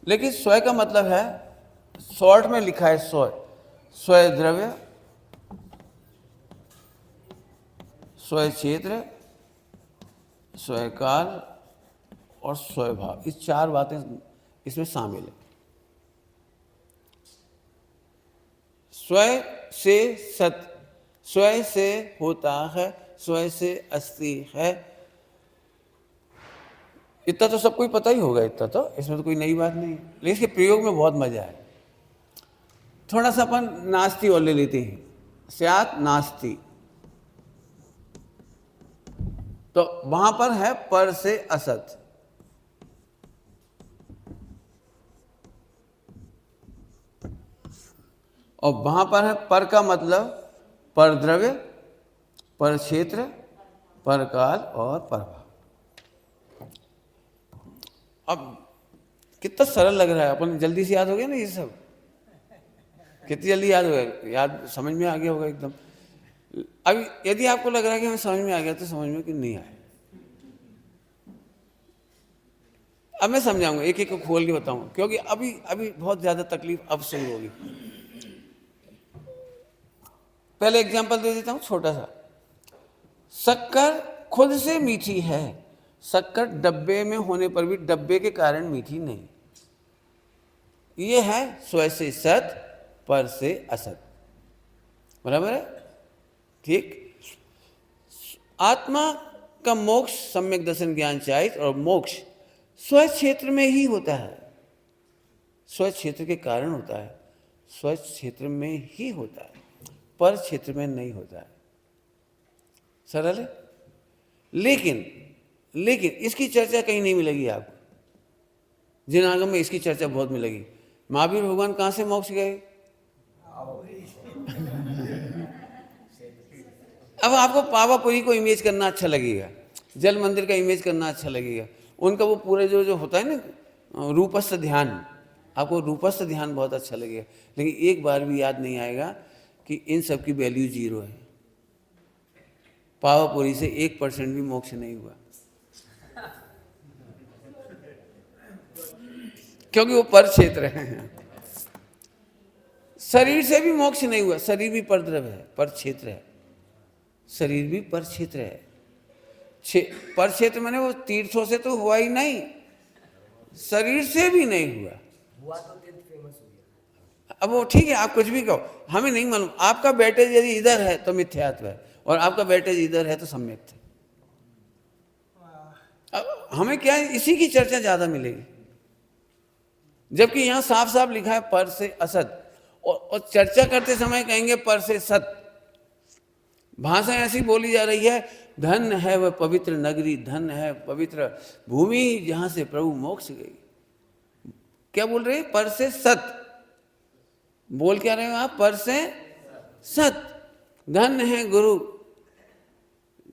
लेकिन स्वय का मतलब है, शॉर्ट में लिखा है स्वय, स्वय द्रव्य, स्वय क्षेत्र, स्वय काल और स्वय भाव, इस 4 बातें इसमें शामिल है। स्वय से सत, स्वय से होता है, स्वय से अस्थि है, इतना तो सबको ही पता ही होगा, इतना तो इसमें तो कोई नई बात नहीं है, लेकिन इसके प्रयोग में बहुत मजा है। थोड़ा सा अपन नास्ति और ले लेते हैं, स्यात् नास्ति, तो वहां पर है पर से असत, और वहां पर है पर का मतलब पर द्रव्य, पर क्षेत्र, पर काल और पर भाव। अब कितना सरल लग रहा है, अपन जल्दी से याद हो गया ना ये सब, कितनी जल्दी याद हो गया, याद समझ में आ गया होगा एकदम। अभी यदि आपको लग रहा है कि हमें समझ में आ गया, तो समझ में कि नहीं आया। अब मैं समझाऊंगा, एक एक को खोल के बताऊंगा, क्योंकि अभी अभी बहुत ज्यादा तकलीफ अब शुरू होगी। पहले एग्जांपल दे देता हूं छोटा सा। शक्कर खुद से मीठी है, शक्कर डब्बे में होने पर भी डब्बे के कारण मीठी नहीं। ये है स्वय से सत, पर से असत, बराबर है, ठीक। आत्मा का मोक्ष सम्यक दर्शन ज्ञान चाहिए, और मोक्ष स्वय क्षेत्र में ही होता है, स्वय क्षेत्र के कारण होता है, स्वय क्षेत्र में ही होता है, पर क्षेत्र में नहीं होता है। सरल है, लेकिन इसकी चर्चा कहीं नहीं मिलेगी आपको। जिनागम में इसकी चर्चा बहुत मिलेगी। महावीर भगवान कहां से मोक्ष गए? अब आपको पावापुरी को इमेज करना अच्छा लगेगा, जल मंदिर का इमेज करना अच्छा लगेगा, उनका वो पूरे जो होता है ना रूपस्थ ध्यान, आपको रूपस्थ ध्यान बहुत अच्छा लगेगा, लेकिन एक बार भी याद नहीं आएगा कि इन सब की वैल्यू 0 है। पावापुरी से 1% भी मोक्ष नहीं हुआ, क्योंकि वो पर क्षेत्र है। शरीर से भी मोक्ष नहीं हुआ, शरीर भी परद्रव्य है, पर क्षेत्र है, शरीर भी पर क्षेत्र है। पर क्षेत्र मैंने वो तीर्थों से तो हुआ ही नहीं, शरीर से भी नहीं हुआ हुआ तो तीर्थ फेमस हो गया। अब वो ठीक है, आप कुछ भी कहो, हमें नहीं मालूम। आपका वेटेज यदि इधर है तो मिथ्यात्व है, और आपका वेटेज इधर है तो सम्यक है। अब हमें क्या है, इसी की चर्चा ज्यादा मिलेगी, जबकि यहां साफ साफ लिखा है पर से असत, और चर्चा करते समय कहेंगे पर से सत। भाषा ऐसी बोली जा रही है, धन है वह पवित्र नगरी, धन है पवित्र भूमि जहां से प्रभु मोक्ष गई। क्या बोल रहे हैं? पर से सत। बोल क्या रहे हो आप? पर से सत। धन है गुरु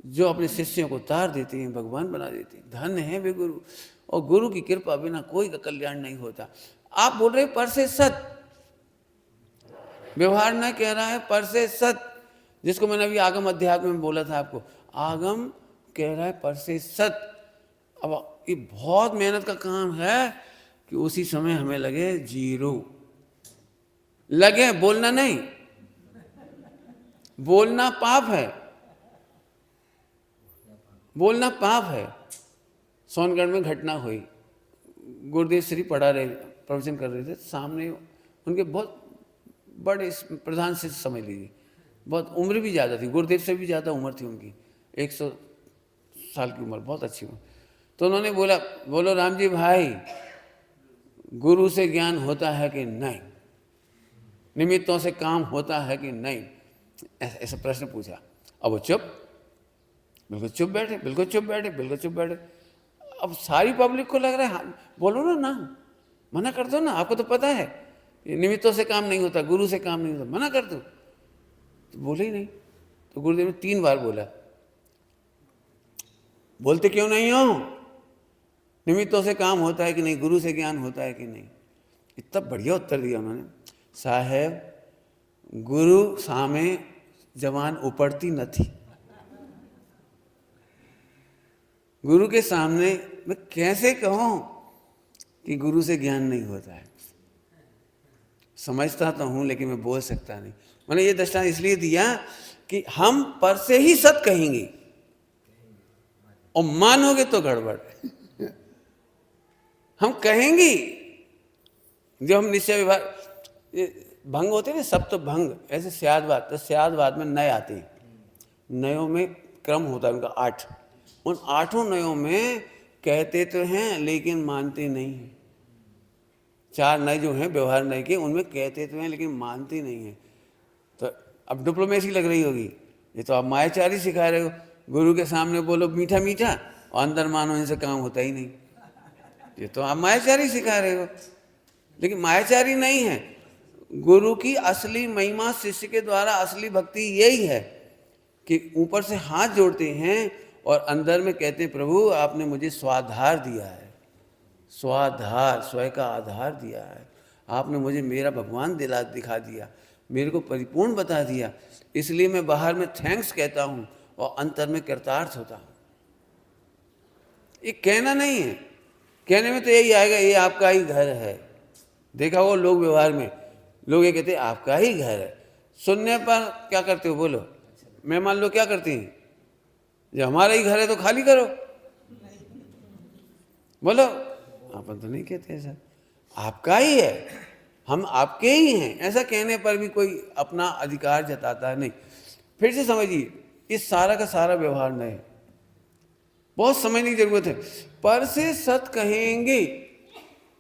जो अपने शिष्यों को तार देते हैं, भगवान बना देते हैं। धन है वे गुरु, और गुरु की कृपा बिना कोई का कल्याण नहीं होता। आप बोल रहे पर से सत। व्यवहार न कह रहा है पर से सत, जिसको मैंने अभी आगम अध्यात्म में बोला था आपको। आगम कह रहा है पर से सत। अब ये बहुत मेहनत का काम है कि उसी समय हमें लगे जीरो, लगे, बोलना नहीं। बोलना पाप है, बोलना पाप है। सोनगढ़ में घटना हुई, गुरुदेव श्री पढ़ा रहे, प्रवचन कर रहे थे, सामने उनके बहुत बड़े प्रधान से समझ लीजिए, बहुत उम्र भी ज़्यादा थी, गुरुदेव से भी ज़्यादा उम्र थी उनकी, 100 साल की उम्र, बहुत अच्छी उम्र। तो उन्होंने बोला, बोलो राम जी भाई, गुरु से ज्ञान होता है कि नहीं, निमित्तों से काम होता है कि नहीं, ऐसा प्रश्न पूछा। अब वो चुप, बिल्कुल चुप बैठे, बिल्कुल चुप बैठे, बिल्कुल चुप बैठे। अब सारी पब्लिक को लग रहा है, हाँ बोलो ना, मना कर दो ना, आपको तो पता है निमित्तों से काम नहीं होता, गुरु से काम नहीं होता, मना कर दो। तो बोले ही नहीं। तो गुरुदेव ने 3 बार बोला, बोलते क्यों नहीं हो? निमित्तों से काम होता है कि नहीं, गुरु से ज्ञान होता है कि नहीं? इतना बढ़िया उत्तर दिया उन्होंने, साहेब गुरु सामे जवान उपड़ती न थी। गुरु के सामने मैं कैसे कहूं कि गुरु से ज्ञान नहीं होता है? समझता तो हूं लेकिन मैं बोल सकता नहीं। मैंने ये दृष्टांत इसलिए दिया कि हम पर से ही सत कहेंगे और मानोगे तो गड़बड़। हम कहेंगे जो हम निश्चय विभाग भंग होते हैं ना, सब तो भंग, ऐसे स्यादवाद, तो स्यादवाद में नए आते हैं, नयों में क्रम होता है उनका 8। उन 8 नयों में कहते तो हैं लेकिन मानते नहीं हैं। 4 नए जो हैं व्यवहार नए के, उनमें कहते तो हैं लेकिन मानते नहीं हैं। तो अब डिप्लोमेसी लग रही होगी, ये तो आप मायाचारी सिखा रहे हो। गुरु के सामने बोलो मीठा मीठा और अंदर मानो इनसे काम होता ही नहीं, ये तो आप मायाचारी सिखा रहे हो। लेकिन मायाचारी नहीं है, गुरु की असली महिमा, शिष्य के द्वारा असली भक्ति यही है कि ऊपर से हाथ जोड़ते हैं और अंदर में कहते हैं प्रभु आपने मुझे स्वाधार दिया है, स्वाधार, स्वयं का आधार दिया है, आपने मुझे मेरा भगवान दिखा दिया, मेरे को परिपूर्ण बता दिया, इसलिए मैं बाहर में थैंक्स कहता हूँ और अंतर में कृतार्थ होता हूँ। ये कहना नहीं है, कहने में तो यही आएगा ये आपका ही घर है। देखा वो लोग व्यवहार में लोग ये कहते हैं आपका ही घर है, सुनने पर क्या करते हो बोलो? मैं मान लो क्या करती हैं, जब हमारा ही घर है तो खाली करो, बोलो। अपन तो नहीं कहते ऐसा, आपका ही है, हम आपके ही हैं, ऐसा कहने पर भी कोई अपना अधिकार जताता है नहीं। फिर से समझिए, इस सारा का सारा व्यवहार नहीं, बहुत समझने की जरूरत है। पर से सत कहेंगे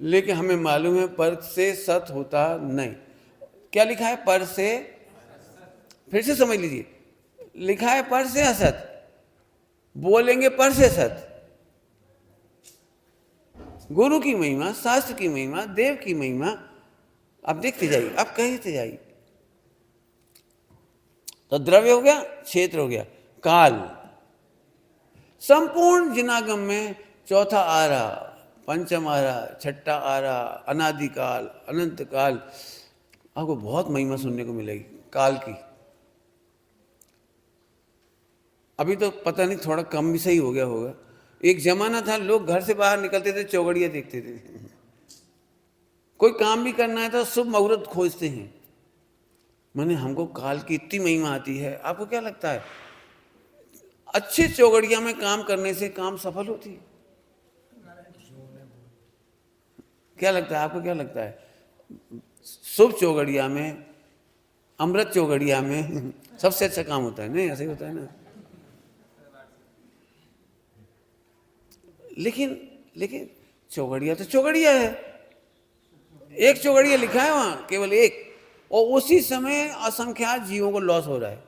लेकिन हमें मालूम है पर से सत होता नहीं। क्या लिखा है? पर से, फिर से समझ लीजिए, लिखा है पर से असत, बोलेंगे पर से सत। गुरु की महिमा, शास्त्र की महिमा, देव की महिमा, आप देखते जाइए, आप कहते जाइए। तो द्रव्य हो गया, क्षेत्र हो गया, काल, संपूर्ण जिनागम में चौथा आ रहा, पंचम आ रहा, छठा आ रहा, अनादिकाल, अनंत काल, आपको बहुत महिमा सुनने को मिलेगी काल की। अभी तो पता नहीं थोड़ा कम भी सही हो गया होगा। एक जमाना था लोग घर से बाहर निकलते थे चौगड़िया देखते थे, कोई काम भी करना है तो शुभ मुहूर्त खोजते हैं। मैंने हमको काल की इतनी महिमा आती है, आपको क्या लगता है अच्छे चौगड़िया में काम करने से काम सफल होती है? क्या लगता है आपको, क्या लगता है? शुभ चौगड़िया में, अमृत चौगड़िया में सबसे अच्छा काम होता है, नहीं ऐसे ही होता है ना। लेकिन चौगड़िया तो चौगड़िया है, एक चौगड़िया लिखा है वहां, केवल एक, और उसी समय असंख्यात जीवों को लॉस हो रहा है,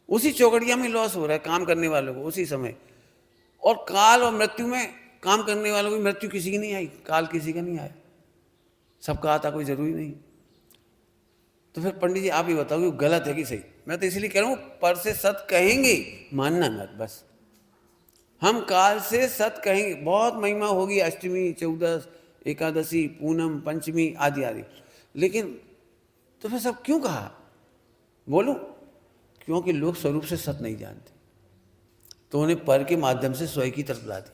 उसी चौगड़िया में लॉस हो रहा है काम करने वालों को उसी समय। और काल और मृत्यु में काम करने वालों की मृत्यु किसी की नहीं आई, काल किसी का नहीं आया, सबका आता कोई जरूरी नहीं। तो फिर पंडित जी आप ही बताओ कि गलत है कि सही? मैं तो इसलिए कह रहा हूं पर से सत कहेंगे, मानना मत, बस हम काल से सत कहेंगे। बहुत महिमा होगी, अष्टमी, चौदस, एकादशी, पूनम, पंचमी आदि आदि, लेकिन तो फिर सब क्यों कहा? बोलूं, क्योंकि लोग स्वरूप से सत नहीं जानते, तो उन्हें पर के माध्यम से स्वयं की तरफ लाते।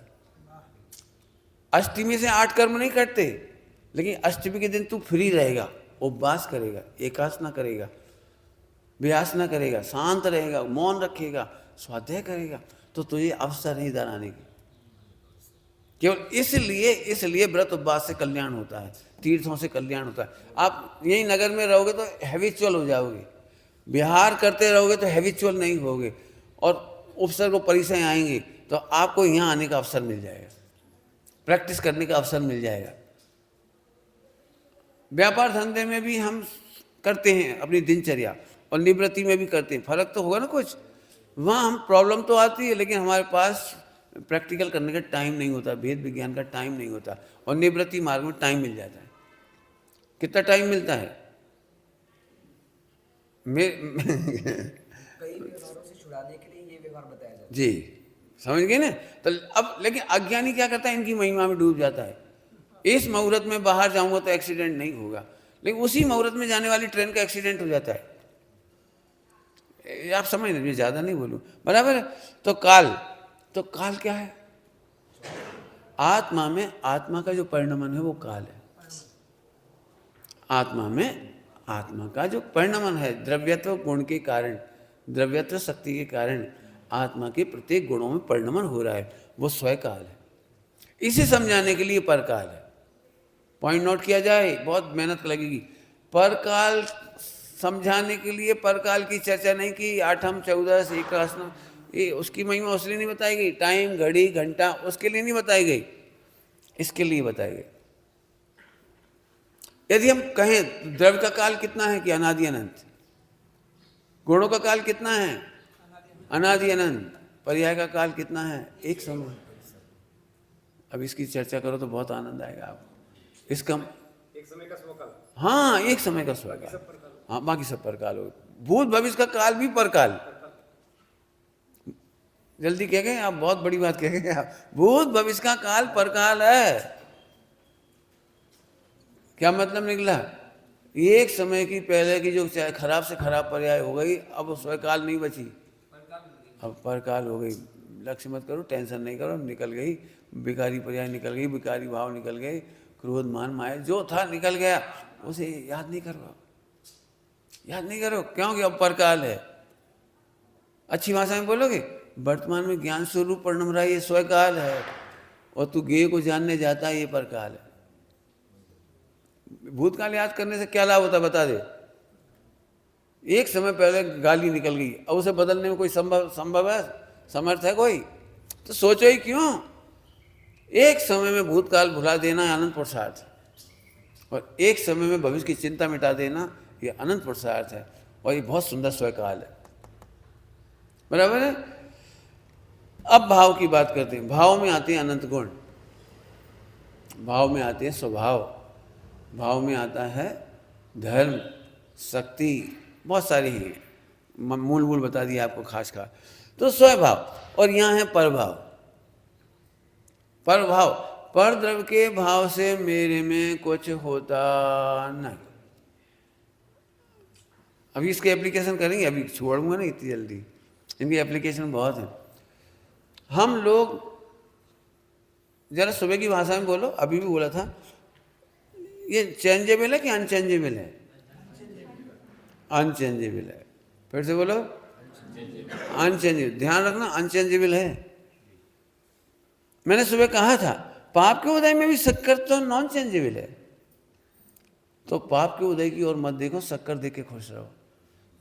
अष्टमी से 8 कर्म नहीं करते, लेकिन अष्टमी के दिन तू फ्री रहेगा, उपवास करेगा, एकादश ना करेगा, व्यास ना करेगा, शांत रहेगा, मौन रखेगा, स्वाध्याय करेगा, तो तुझे अवसर नहीं इधर आने की। केवल इसलिए व्रत उपवास से कल्याण होता है, तीर्थों से कल्याण होता है। आप यही नगर में रहोगे तो हैबिचुअल हो जाओगे, विहार करते रहोगे तो हैबिचुअल नहीं होगे, और उपसर्ग और परिचय आएंगे तो आपको यहाँ आने का अवसर मिल जाएगा, प्रैक्टिस करने का अवसर मिल जाएगा। व्यापार धंधे में भी हम करते हैं अपनी दिनचर्या, और निवृत्ति में भी करते हैं, फर्क तो होगा ना कुछ। वहाँ हम प्रॉब्लम तो आती है, लेकिन हमारे पास प्रैक्टिकल करने का टाइम नहीं होता, भेद विज्ञान का टाइम नहीं होता, और निवृत्ति मार्ग में टाइम मिल जाता है। कितना टाइम मिलता है? कई व्यवहारों से छुड़ाने के लिए ये व्यवहार बताया जाता है। जी, समझ गए ना? तो अब लेकिन अज्ञानी क्या करता है, इनकी महिमा में डूब जाता है। इस मुहूर्त में बाहर जाऊंगा तो एक्सीडेंट नहीं होगा, लेकिन उसी मुहूर्त में जाने वाली ट्रेन का एक्सीडेंट हो जाता है। आप समझ लीजिए, ज़्यादा नहीं बोलूँ, बराबर है? तो काल क्या है? आत्मा में आत्मा का जो परिणमन है वो काल है। आत्मा में आत्मा का जो परिणमन है, द्रव्यत्व गुण के कारण, द्रव्यत्व शक्ति के कारण आत्मा के प्रत्येक गुणों में परिणमन हो रहा है, वो स्वयं काल है। इसे समझाने के लिए परकाल है। पॉइंट नोट किया जाए, बहुत मेहनत लगेगी। परकाल समझाने के लिए परकाल की चर्चा नहीं की, आठम, चौदस, एकादश, ये उसकी महिमा उसलिए नहीं बताई गई, टाइम, घड़ी, घंटा उसके लिए नहीं बताई गई, इसके लिए बताई गई। यदि हम कहें द्रव्य का काल कितना है कि अनादि अनंत, गुणों का काल कितना है अनादि अनंत, पर्याय का काल कितना है एक समय। अब इसकी चर्चा करो तो बहुत आनंद आएगा आपको। इसका एक समय का स्वकाल, हाँ, एक समय का स्वकाल, हाँ, बाकी सब परकाल हो। भूत भविष्य का काल भी परकाल। जल्दी कह गए आप, बहुत बड़ी बात कह गए आप। भूत भविष्य का काल परकाल है। क्या मतलब निकला? एक समय की पहले की जो खराब से खराब पर्याय हो गई, अब स्वकाल नहीं बची, अब परकाल हो गई। लक्ष्य मत करो, टेंशन नहीं करो, निकल गई। विकारी पर्याय निकल गई, विकारी भाव निकल गए, क्रोध मान माया जो था निकल गया, उसे याद नहीं करो, याद नहीं करो, क्योंकि अब परकाल है। अच्छी भाषा में बोलोगे, वर्तमान में ज्ञान स्वरूप परिणम रहा, ये स्वकाल है, और तू ज्ञेय को जानने जाता है, ये परकाल है। भूतकाल याद करने से क्या लाभ होता बता दे? एक समय पहले गाली निकल गई, अब उसे बदलने में कोई संभव है, समर्थ है कोई? तो सोचो ही क्यों। एक समय में भूतकाल भुला देना अनंत पुरुषार्थ है, और एक समय में भविष्य की चिंता मिटा देना ये अनंत पुरुषार्थ है, और ये बहुत सुंदर स्वकाल है, बराबर है? अब भाव की बात करते हैं। भाव में आते हैं अनंत गुण, भाव में आते हैं स्वभाव, भाव में आता है धर्म, शक्ति, बहुत सारी हैं, मूल बता दिया आपको खास। तो स्वभाव, और यहाँ है परभाव। परभाव, पर द्रव्य के भाव से मेरे में कुछ होता नहीं। अभी इसके एप्लीकेशन करेंगे, अभी छोड़ूंगा नहीं इतनी जल्दी, इनकी एप्लीकेशन बहुत है। हम लोग जरा सुबह की भाषा में बोलो, अभी भी बोला था, ये चेंजेबल है कि अनचेंजेबल है? अनचेंजेबल है। फिर से बोलो, अनचेंजेबल। ध्यान रखना, अनचेंजेबल है। मैंने सुबह कहा था, पाप के उदय में भी सत्कर्म तो नॉन चेंजेबल है। तो पाप के उदय की ओर मत देखो, शक्कर देख के खुश रहो।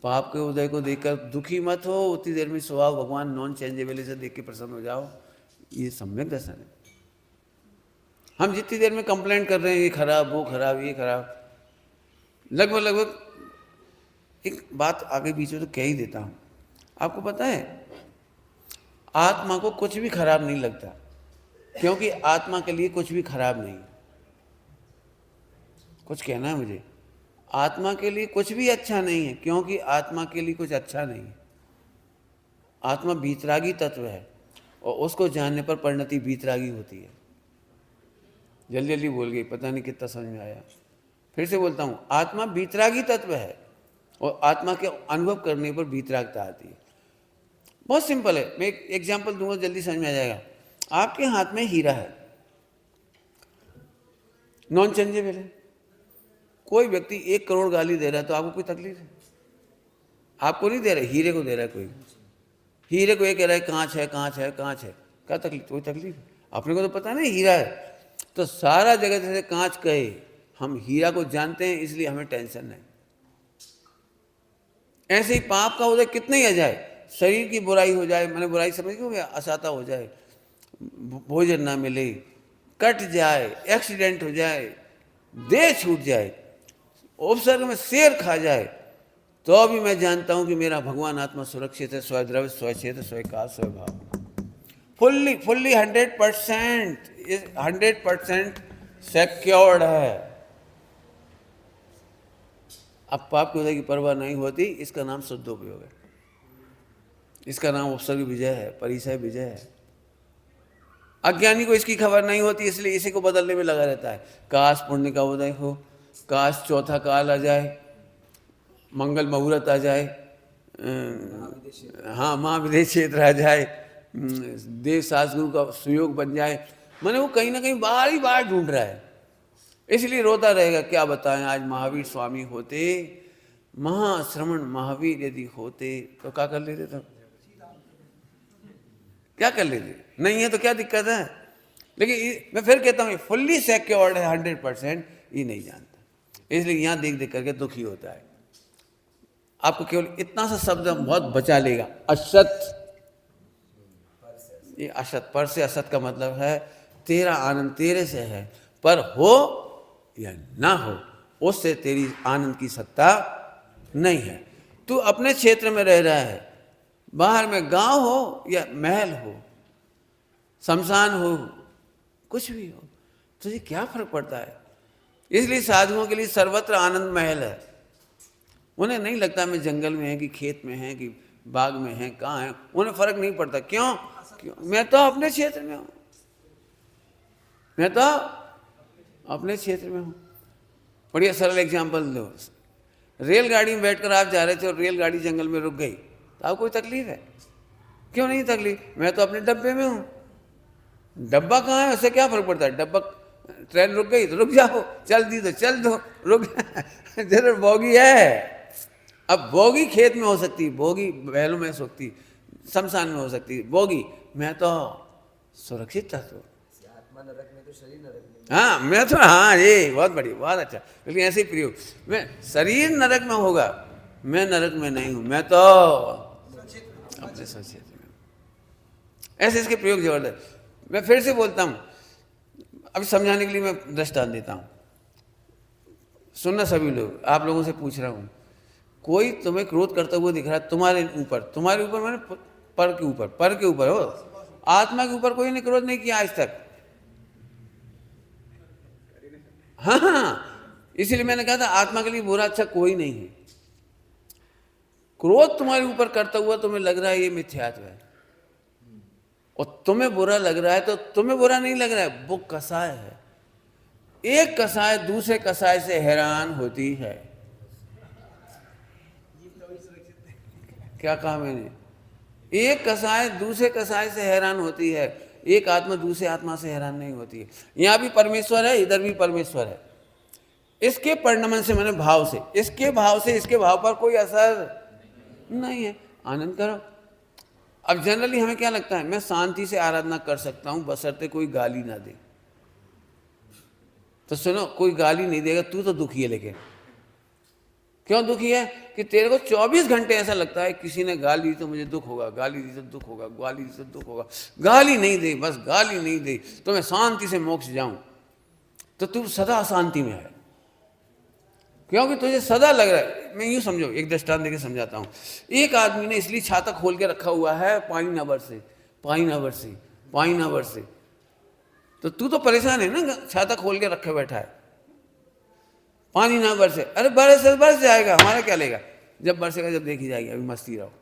पाप के उदय को देखकर दुखी मत हो, उतनी देर में स्वभाव भगवान नॉन चेंजेबल से देख के प्रसन्न हो जाओ। ये सम्यक दर्शन है। हम जितनी देर में कंप्लेंट कर रहे हैं, ये खराब, वो खराब, ये खराब, लगभग एक बात आगे बीच में तो कह ही देता हूँ। आपको पता है, आत्मा को कुछ भी खराब नहीं लगता, क्योंकि आत्मा के लिए कुछ भी खराब नहीं। कुछ कहना है मुझे? आत्मा के लिए कुछ भी अच्छा नहीं है, क्योंकि आत्मा के लिए कुछ अच्छा नहीं है। आत्मा बीतरागी तत्व है, और उसको जानने पर परिणति बीतरागी होती है। जल्दी जल्दी बोल गई, पता नहीं कितना समझ में आया। फिर से बोलता हूँ, आत्मा बीतरागी तत्व है, और आत्मा के अनुभव करने पर बीतरागता आती है। बहुत सिंपल है, मैं एक एग्जाम्पल दूंगा, जल्दी समझ में आ जाएगा। आपके हाथ में हीरा है, नॉन चेंजेबल है। कोई व्यक्ति 1 करोड़ गाली दे रहा है तो आपको कोई तकलीफ है? आपको नहीं दे रहा, हीरे को दे रहा है कोई। हीरे को ये कह रहा है कांच है, कांच है, कांच है, क्या तकलीफ? कोई तकलीफ है? अपने को तो पता नहीं हीरा है। तो सारा जगह जैसे कांच कहे, हम हीरा को जानते हैं, इसलिए हमें टेंशन नहीं। ऐसे ही पाप का उदय कितना ही आ जाए, शरीर की बुराई हो जाए, मैंने बुराई समझ हो गया, असाता हो जाए, भोजन ना मिले, कट जाए, एक्सीडेंट हो जाए, देह छूट जाए, उपसर्ग में शेर खा जाए, तो भी मैं जानता हूं कि मेरा भगवान आत्मा सुरक्षित है, स्वद्रव्य, स्वक्षेत्र, स्वकाल, स्वभाव, फुल्ली 100% सिक्योर्ड है। अब पाप के उदय की परवाह नहीं होती, इसका नाम शुद्धोपयोग है, इसका नाम उपसर्ग विजय है, परिचय विजय है। अज्ञानी को इसकी खबर नहीं होती, इसलिए इसी को बदलने में लगा रहता है। काश पुण्य का उदय हो, काश चौथा काल आ जाए, मंगल मुहूर्त आ जाए, हाँ महाविदेश क्षेत्र आ जाए, देव शास्त्रगुरु का सुयोग बन जाए। मैंने वो कहीं ना कहीं बार ही बार ढूंढ रहा है, इसलिए रोता रहेगा। क्या बताएं, आज महावीर स्वामी होते, महाश्रवण महावीर यदि होते तो क्या कर लेते? तब क्या कर लेते? नहीं है तो क्या दिक्कत है? लेकिन मैं फिर कहता हूँ, फुल्ली सिक्योर्ड है 100%, ये नहीं जानता, इसलिए यहाँ देख देख करके दुखी होता है। आपको केवल इतना सा शब्द बहुत बचा लेगा, असत। ये असत, पर से असत का मतलब है तेरा आनंद तेरे से है, पर हो या ना हो, उससे तेरी आनंद की सत्ता नहीं है। तू अपने क्षेत्र में रह रहा है, बाहर में गांव हो या महल हो, शमशान हो, कुछ भी हो, तुझे क्या फर्क पड़ता है? इसलिए साधुओं के लिए सर्वत्र आनंद महल है। उन्हें नहीं लगता मैं जंगल में है कि खेत में है कि बाग में है, कहाँ है, उन्हें फर्क नहीं पड़ता। क्यों? मैं तो अपने क्षेत्र में हूँ, मैं तो अपने क्षेत्र में हूँ। बढ़िया सरल एग्जाम्पल दो। रेलगाड़ी में बैठकर आप जा रहे थे और रेलगाड़ी जंगल में रुक गई, तो आपको कोई तकलीफ है? क्यों नहीं तकलीफ? मैं तो अपने डब्बे में हूँ। डब्बा कहाँ है, उससे क्या फर्क पड़ता है? डब्बा, ट्रेन रुक गई तो रुक जाओ, चल दी तो चल दो, रुक जरूर बोगी है। अब बोगी खेत में हो सकती है, बोगी बैलों में हो सकती, शमशान में हो सकती है बोगी, मैं तो सुरक्षित था। तो आत्मा नरक में तो शरीर नरक में। हाँ, मैं तो, हाँ ये बहुत बढ़िया, बहुत अच्छा। लेकिन ऐसे ही प्रयोग, मैं शरीर नरक में होगा, मैं नरक में नहीं हूँ, मैं तो अपने क्षेत्र में। ऐसे इसके प्रयोग जबरदस्त। मैं फिर से बोलता हूँ, अभी समझाने के लिए मैं दृष्टांत देता हूँ, सुनना सभी लोग। आप लोगों से पूछ रहा हूँ, कोई तुम्हें क्रोध करता हुआ दिख रहा है तुम्हारे ऊपर मैंने पर के ऊपर हो, आत्मा के ऊपर कोई ने क्रोध नहीं किया आज तक। हाँ, इसीलिए मैंने कहा था आत्मा के लिए बुरा अच्छा कोई नहीं है। क्रोध तुम्हारे ऊपर करता हुआ तुम्हें लग रहा है ये मिथ्यात्व है, और तुम्हें बुरा लग रहा है तो तुम्हें बुरा नहीं लग रहा है, वो कसाय है। एक कसाय दूसरे कसाय से हैरान होती है। क्या कहा मैंने? एक कसाय दूसरे कसाय से हैरान होती है, एक आत्मा दूसरे आत्मा से हैरान नहीं होती है। यहाँ भी परमेश्वर है, इधर भी परमेश्वर है। इसके परिणमन से, मैंने भाव से, इसके भाव से इसके भाव पर कोई असर नहीं है। आनंद करो। अब जनरली हमें क्या लगता है, मैं शांति से आराधना कर सकता हूँ बशर्ते कोई गाली ना दे, तो सुनो, कोई गाली नहीं देगा, तू तो दुखी है, लेकिन क्यों दुखी है? कि तेरे को 24 घंटे ऐसा लगता है किसी ने गाली दी तो मुझे दुख होगा, गाली दी तो दुख होगा, गाली दी तो दुख होगा, गाली नहीं दे, बस गाली नहीं दे तो मैं शांति से मोक्ष जाऊं। तो तू सदा अशांति में है, क्योंकि तुझे सदा लग रहा है। मैं यूं समझो, एक दृष्टांत देके समझाता हूं। एक आदमी ने इसलिए छाता खोल के रखा हुआ है, पानी ना बरसे, पानी ना बरसे, पानी ना बरसे, तो तू तो परेशान है ना, छाता खोल के रखे बैठा है, पानी ना बरसे। अरे बरस जाएगा, हमारा क्या लेगा, जब बरसेगा जब देखी जाएगी, अभी मस्ती रहो।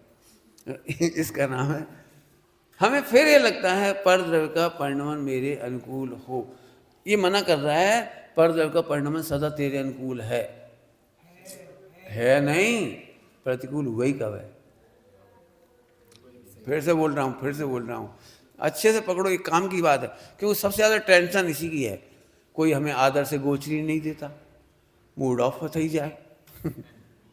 इसका नाम है, हमें फिर ये लगता है परद्रव्य का परिणमन मेरे अनुकूल हो। ये मना कर रहा है परद्रव्य का परिणमन सदा तेरे अनुकूल है नहीं, प्रतिकूल हुआ ही कब है? फिर से बोल रहा हूँ, अच्छे से पकड़ो, एक काम की बात है, क्योंकि सबसे ज़्यादा टेंशन इसी की है। कोई हमें आदर से गोचरी नहीं देता, मूड ऑफ हो ही जाए।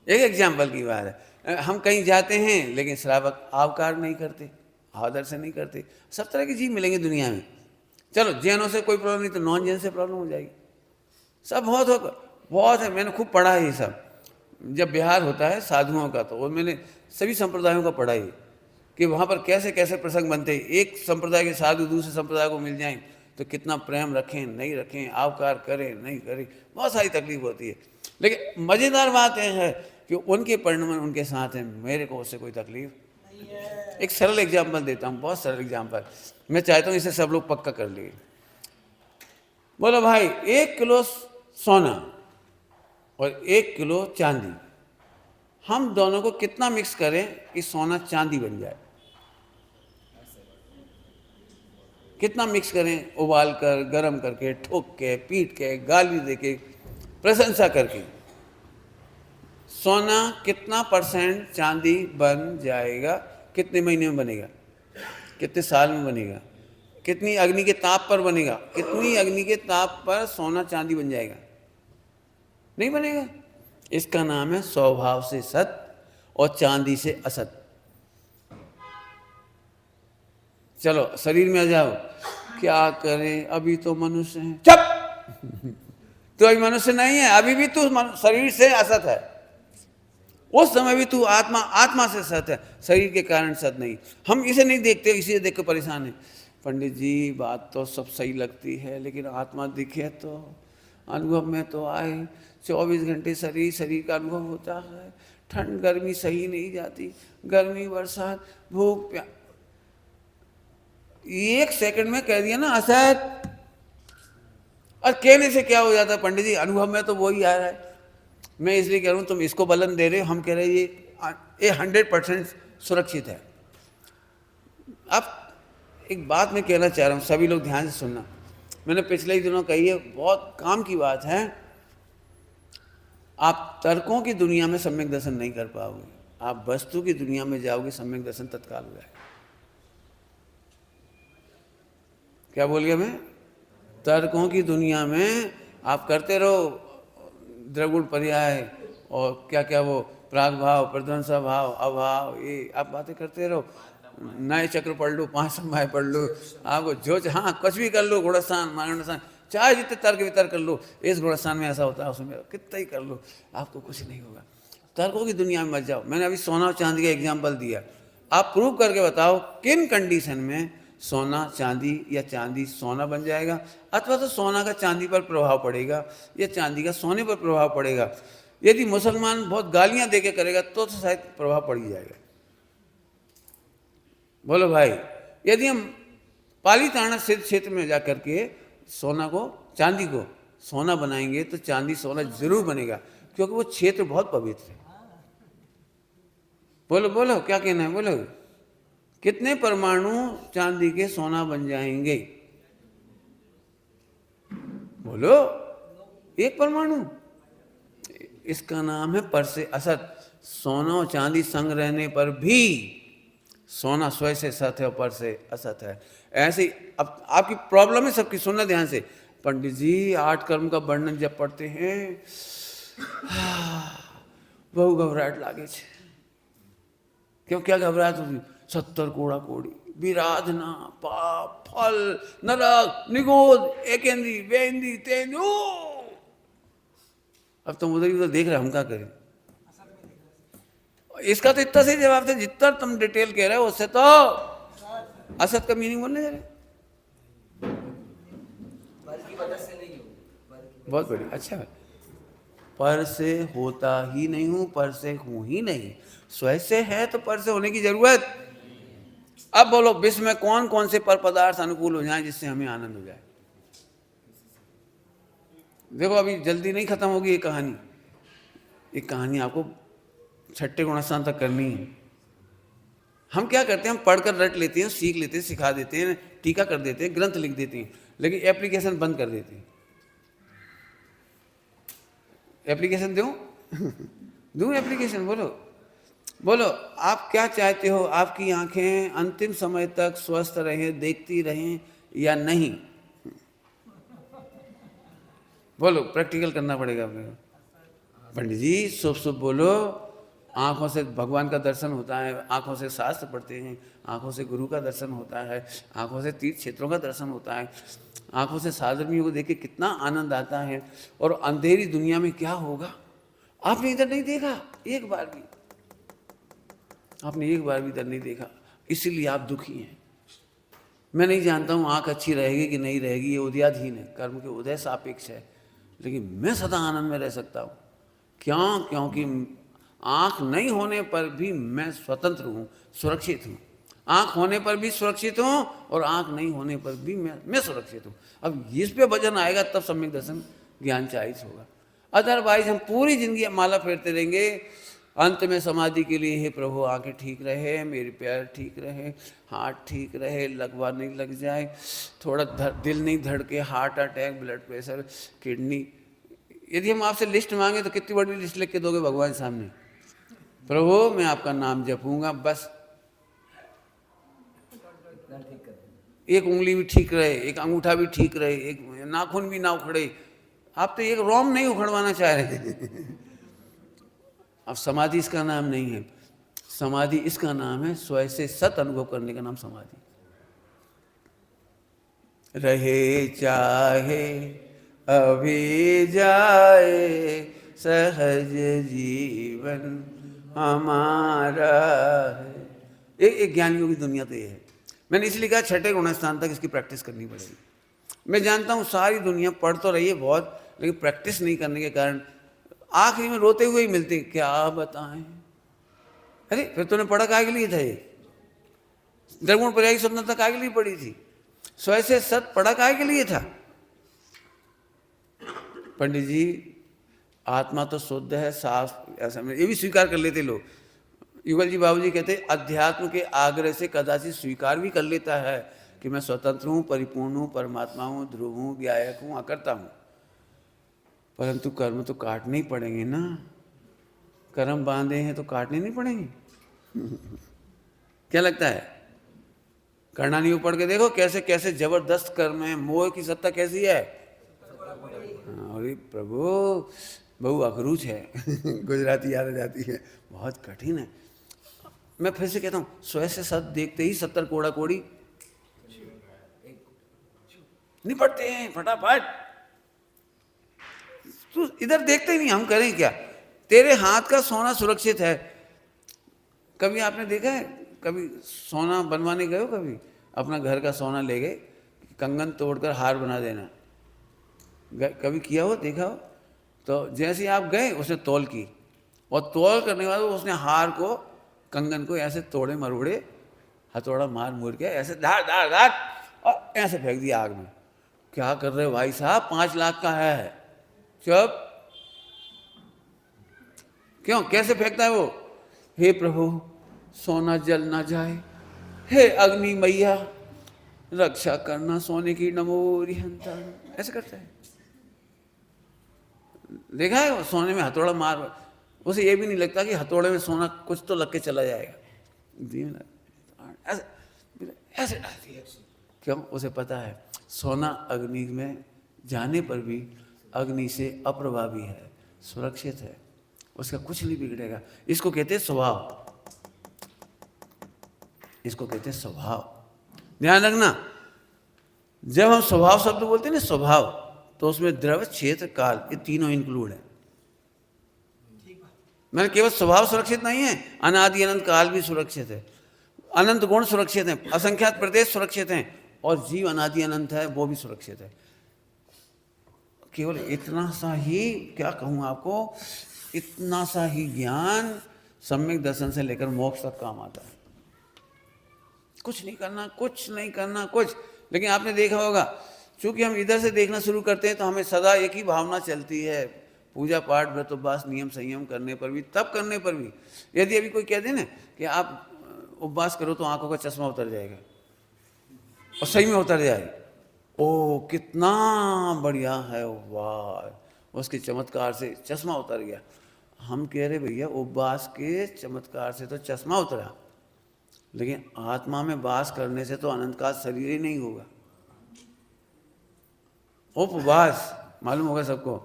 एक एग्जाम्पल की बात है, हम कहीं जाते हैं लेकिन श्रावक आवकार नहीं करते, आदर से नहीं करते। सब तरह के जीव मिलेंगे दुनिया में। चलो जैनों से कोई प्रॉब्लम नहीं तो नॉन जैन से प्रॉब्लम हो जाएगी। सब बहुत है, मैंने खूब पढ़ा है ये सब। जब बिहार होता है साधुओं का, तो वो मैंने सभी संप्रदायों का पढ़ा है कि वहाँ पर कैसे कैसे प्रसंग बनते हैं। एक संप्रदाय के साधु दूसरे संप्रदाय को मिल जाएं तो कितना प्रेम रखें नहीं रखें, आवकार करें नहीं करें, बहुत सारी तकलीफ होती है। लेकिन मज़ेदार बात यह है कि उनके परिणमन उनके साथ हैं, मेरे को उससे कोई तकलीफ नहीं है। एक सरल एग्जाम्पल देता हूँ, बहुत सरल एग्जाम्पल, मैं चाहता हूँ इसे सब लोग पक्का कर लिए। बोलो भाई, 1 किलो सोना और 1 किलो चांदी, हम दोनों को कितना मिक्स करें कि सोना चांदी बन जाए? कितना मिक्स करें? उबाल कर, गरम करके, ठोक के, पीट के, गाली दे के, प्रशंसा करके, सोना कितना % चांदी बन जाएगा? कितने महीने में बनेगा? कितने साल में बनेगा? कितनी अग्नि के ताप पर बनेगा? कितनी अग्नि के ताप पर सोना चांदी बन जाएगा? नहीं बनेगा। इसका नाम है स्वभाव से सत और चांदी से असत। चलो शरीर में आ जाओ, क्या करें, अभी तो मनुष्य है। चुप तो अभी मनुष्य नहीं है, अभी भी तू शरीर से असत है। उस समय भी तू आत्मा से सत है, शरीर के कारण सत नहीं। हम इसे नहीं देखते, इसे देख कर परेशान है। पंडित जी बात तो सब सही लगती है, लेकिन आत्मा दिखे तो, अनुभव में तो आए। 24 घंटे शरीर का अनुभव होता है, ठंड गर्मी सही नहीं जाती, गर्मी बरसात भूख प्यास, 1 सेकंड में कह दिया ना असत। और कहने से क्या हो जाता है पंडित जी, अनुभव में तो वही आ रहा है। मैं इसलिए कह रहा हूँ तुम इसको बलन दे रहे हो, हम कह रहे हैं ये 100% सुरक्षित है। अब एक बात मैं कहना चाह रहा हूँ, सभी लोग ध्यान से सुनना। मैंने पिछले ही दिनों कही है, बहुत काम की बात है। आप तर्कों की दुनिया में सम्यक दर्शन नहीं कर पाओगे, आप वस्तु की दुनिया में जाओगे, सम्यक दर्शन तत्काल हो जाएगा। क्या बोल गया मैं? तर्कों की दुनिया में आप करते रहो द्रगुण पर्याय और क्या क्या वो प्राग भाव, प्रध्वंसा भाव, अभाव, ये आप बातें करते रहो। नए चक्र पढ़ लो, 5 समय पढ़ लो, आपको जो हाँ कुछ भी कर लो, गुणस्थान मानस्थान, चाहे जितने तर्क वितर्क कर लो, इस गुणस्थान में ऐसा होता है, उसमें कितना ही कर लो, आपको कुछ नहीं होगा। तर्कों की दुनिया में मत जाओ। मैंने अभी सोना और चांदी का एग्जाम्पल दिया, आप प्रूव करके बताओ किन कंडीशन में सोना चांदी या चांदी सोना बन जाएगा, अथवा तो सोना का चांदी पर प्रभाव पड़ेगा या चांदी का सोने पर प्रभाव पड़ेगा। यदि मुसलमान बहुत गालियां देके करेगा तो शायद प्रभाव पड़ ही जाएगा। बोलो भाई, यदि हम पालीताना क्षेत्र में जाकर के सोना को चांदी को सोना बनाएंगे तो चांदी सोना जरूर बनेगा, क्योंकि वो क्षेत्र बहुत पवित्र है। बोलो बोलो क्या कहना है, बोलो कितने परमाणु चांदी के सोना बन जाएंगे? बोलो 1 परमाणु। इसका नाम है पर से असत। सोना और चांदी संग रहने पर भी सोना स्वयं से सत है और पर से असत है। ऐसे अब आपकी प्रॉब्लम है सबकी, सुनना ध्यान से। पंडित जी 8 कर्म का वर्णन जब पढ़ते हैं बहु घबराहट लागे छे। क्यों, क्या घबराहट होती? 70 कोड़ा कोड़ी विराधना, पाप, फल, नरक, निगोद, एकेंद्री, बेंद्री, तेंद्री। अब तुम उधर ही उधर देख रहे, हम क्या करें? इसका तो इतना सही जवाब था, जितना तुम डिटेल कह रहे हो उससे तो असत का मीनिंग बोलने जा रहे। पर की वजह से नहीं हूँ, बहुत बढ़िया, अच्छा है। पर से होता ही नहीं हूं, पर से हूं ही नहीं। स्वयं से है तो पर से होने की जरूरत। अब बोलो, विश्व में कौन कौन से पर पदार्थ अनुकूल हो जाएं जिससे हमें आनंद हो जाए? देखो अभी जल्दी नहीं खत्म होगी ये कहानी। ये कहानी आपको छठे गुणस्थान तक करनी है। हम क्या करते हैं, हम पढ़कर रट लेते हैं, सीख लेते हैं, सिखा देते हैं, टीका कर देते हैं, ग्रंथ लिख देते हैं, लेकिन एप्लीकेशन बंद कर देते हैं। एप्लीकेशन दूं? दूं एप्लीकेशन? बोलो बोलो, आप क्या चाहते हो? आपकी आंखें अंतिम समय तक स्वस्थ रहें, देखती रहें या नहीं? बोलो, प्रैक्टिकल करना पड़ेगा अपने को। पंडित जी शुभ शुभ बोलो। आंखों से भगवान का दर्शन होता है, आंखों से शास्त्र पढ़ते हैं, आंखों से गुरु का दर्शन होता है, आंखों से तीर्थ क्षेत्रों का दर्शन होता है, आंखों से साधर्मियों को देख के कितना आनंद आता है। और अंधेरी दुनिया में क्या होगा? आपने इधर नहीं देखा एक बार भी, आपने एक बार भी इधर नहीं देखा, इसीलिए आप दुखी हैं। मैं नहीं जानता हूँ आंख अच्छी रहेगी कि नहीं रहेगी, ये उदयाधीन है, कर्म के उदय सापेक्ष है, लेकिन मैं सदा आनंद में रह सकता हूँ। क्यों? क्योंकि आंख नहीं होने पर भी मैं स्वतंत्र हूँ, सुरक्षित हूँ। आंख होने पर भी सुरक्षित हूँ और आंख नहीं होने पर भी मैं सुरक्षित हूँ। अब इस पे वजन आएगा तब सम्यक दर्शन ज्ञान चाहिए होगा। अदरवाइज हम पूरी जिंदगी माला फेरते रहेंगे। अंत में समाधि के लिए, हे प्रभु आंखें ठीक रहे, मेरे पैर ठीक रहे, हाथ ठीक रहे, लगवा नहीं लग जाए, थोड़ा दिल नहीं धड़के, heart attack, blood pressure, kidney. यदि हम आपसे लिस्ट मांगे तो कितनी बड़ी लिस्ट लिख के दोगे भगवान सामने? प्रभु मैं आपका नाम जपूंगा, बस एक उंगली भी ठीक रहे, एक अंगूठा भी ठीक रहे, एक नाखून भी ना उखड़े। आप तो एक रोम नहीं उखड़वाना चाह रहे अब समाधि इसका नाम नहीं है। समाधि इसका नाम है स्वयं से सत अनुभव करने का नाम समाधि। रहे चाहे अभी जाए सहज जीवन हमारा है। एक ज्ञानियों की दुनिया तो ये है। मैंने इसलिए कहा छठे गुणस्थान तक इसकी प्रैक्टिस करनी पड़ेगी। मैं जानता हूँ सारी दुनिया पढ़ तो रही है बहुत, लेकिन प्रैक्टिस नहीं करने के कारण आखिरी में रोते हुए ही मिलते। क्या बताएं? अरे फिर तूने पढ़ा काहे के लिए था? ये निर्गुण पर्यायी स्वतंत्रता काहे के लिए पढ़ी थी? स्वयं से सत पढ़ा काहे के लिए था? पंडित जी आत्मा तो शुद्ध है, साफ, ऐसा ये भी स्वीकार कर लेते लोग। युगल जी बाबू जी कहते अध्यात्म के आग्रह से कदाचित स्वीकार भी कर लेता है कि मैं स्वतंत्र हूँ, परिपूर्ण हूँ, परमात्मा हूँ, ध्रुव हूँ, व्यायक हूँ, अकर्ता हूँ, परंतु कर्म तो काटने ही पड़ेंगे ना। कर्म बांधे हैं तो काटने नहीं पड़ेंगे? क्या लगता है? करना नहीं पढ़ के देखो कैसे कैसे जबरदस्त कर्म है। मोह की सत्ता कैसी है? अरे प्रभु बहु अखरूच है गुजराती याद आ जाती है, बहुत कठिन है। मैं फिर से कहता हूँ, स्वयं से सत देखते ही 70 कोड़ा कोड़ी निपटते हैं फटाफट। तू इधर देखते ही नहीं, हम करें क्या? तेरे हाथ का सोना सुरक्षित है। कभी आपने देखा है, कभी सोना बनवाने गए हो? कभी अपना घर का सोना ले गए, कंगन तोड़कर हार बना देना, कभी किया हो, देखा हो? तो जैसे ही आप गए उसने तौल की, और तौल करने के बाद उसने हार को, कंगन को ऐसे तोड़े मरोड़े, हथौड़ा मार मुड़ के ऐसे धार धार धार और ऐसे फेंक दिया आग में। क्या कर रहे हो भाई साहब? 5 लाख का है। चुप। क्यों? कैसे फेंकता है वो? हे प्रभु सोना जल ना जाए, हे अग्नि मैया रक्षा करना सोने की, नमो रिहंता, ऐसे करता है। देखा है वो सोने में हथौड़ा मार, उसे ये भी नहीं लगता कि हथौड़े में सोना कुछ तो लग के चला जाएगा, ऐसे डालती है। क्यों? उसे पता है सोना अग्नि में जाने पर भी अग्नि से अप्रभावी है, सुरक्षित है, उसका कुछ नहीं बिगड़ेगा। इसको कहते हैं स्वभाव, इसको कहते हैं स्वभाव। ध्यान रखना, जब हम स्वभाव शब्द बोलते हैं ना स्वभाव, तो उसमें द्रव्य, क्षेत्र, काल, ये तीनों इंक्लूड है। मैंने केवल स्वभाव सुरक्षित नहीं है, अनादि अनंत काल भी सुरक्षित है, अनंत गुण सुरक्षित हैं, असंख्यात प्रदेश सुरक्षित हैं, और जीव अनादि अनंत है वो भी सुरक्षित है। केवल इतना सा ही, क्या कहूँ आपको, इतना सा ही ज्ञान सम्यक दर्शन से लेकर मोक्ष तक काम आता है। कुछ नहीं करना, कुछ नहीं करना, कुछ। लेकिन आपने देखा होगा, चूंकि हम इधर से देखना शुरू करते हैं तो हमें सदा एक ही भावना चलती है, पूजा पाठ व्रत उपवास नियम संयम करने पर भी, तब करने पर भी, यदि अभी कोई कह दे ना कि आप उपवास करो तो आंखों का चश्मा उतर जाएगा, और सही में उतर जाए, ओ कितना बढ़िया है, वाह, उसके चमत्कार से चश्मा उतर गया। हम कह रहे भैया उपवास के चमत्कार से तो चश्मा उतरा, लेकिन आत्मा में वास करने से तो अनंत काल शरीर ही नहीं होगा। उपवास मालूम होगा सबको,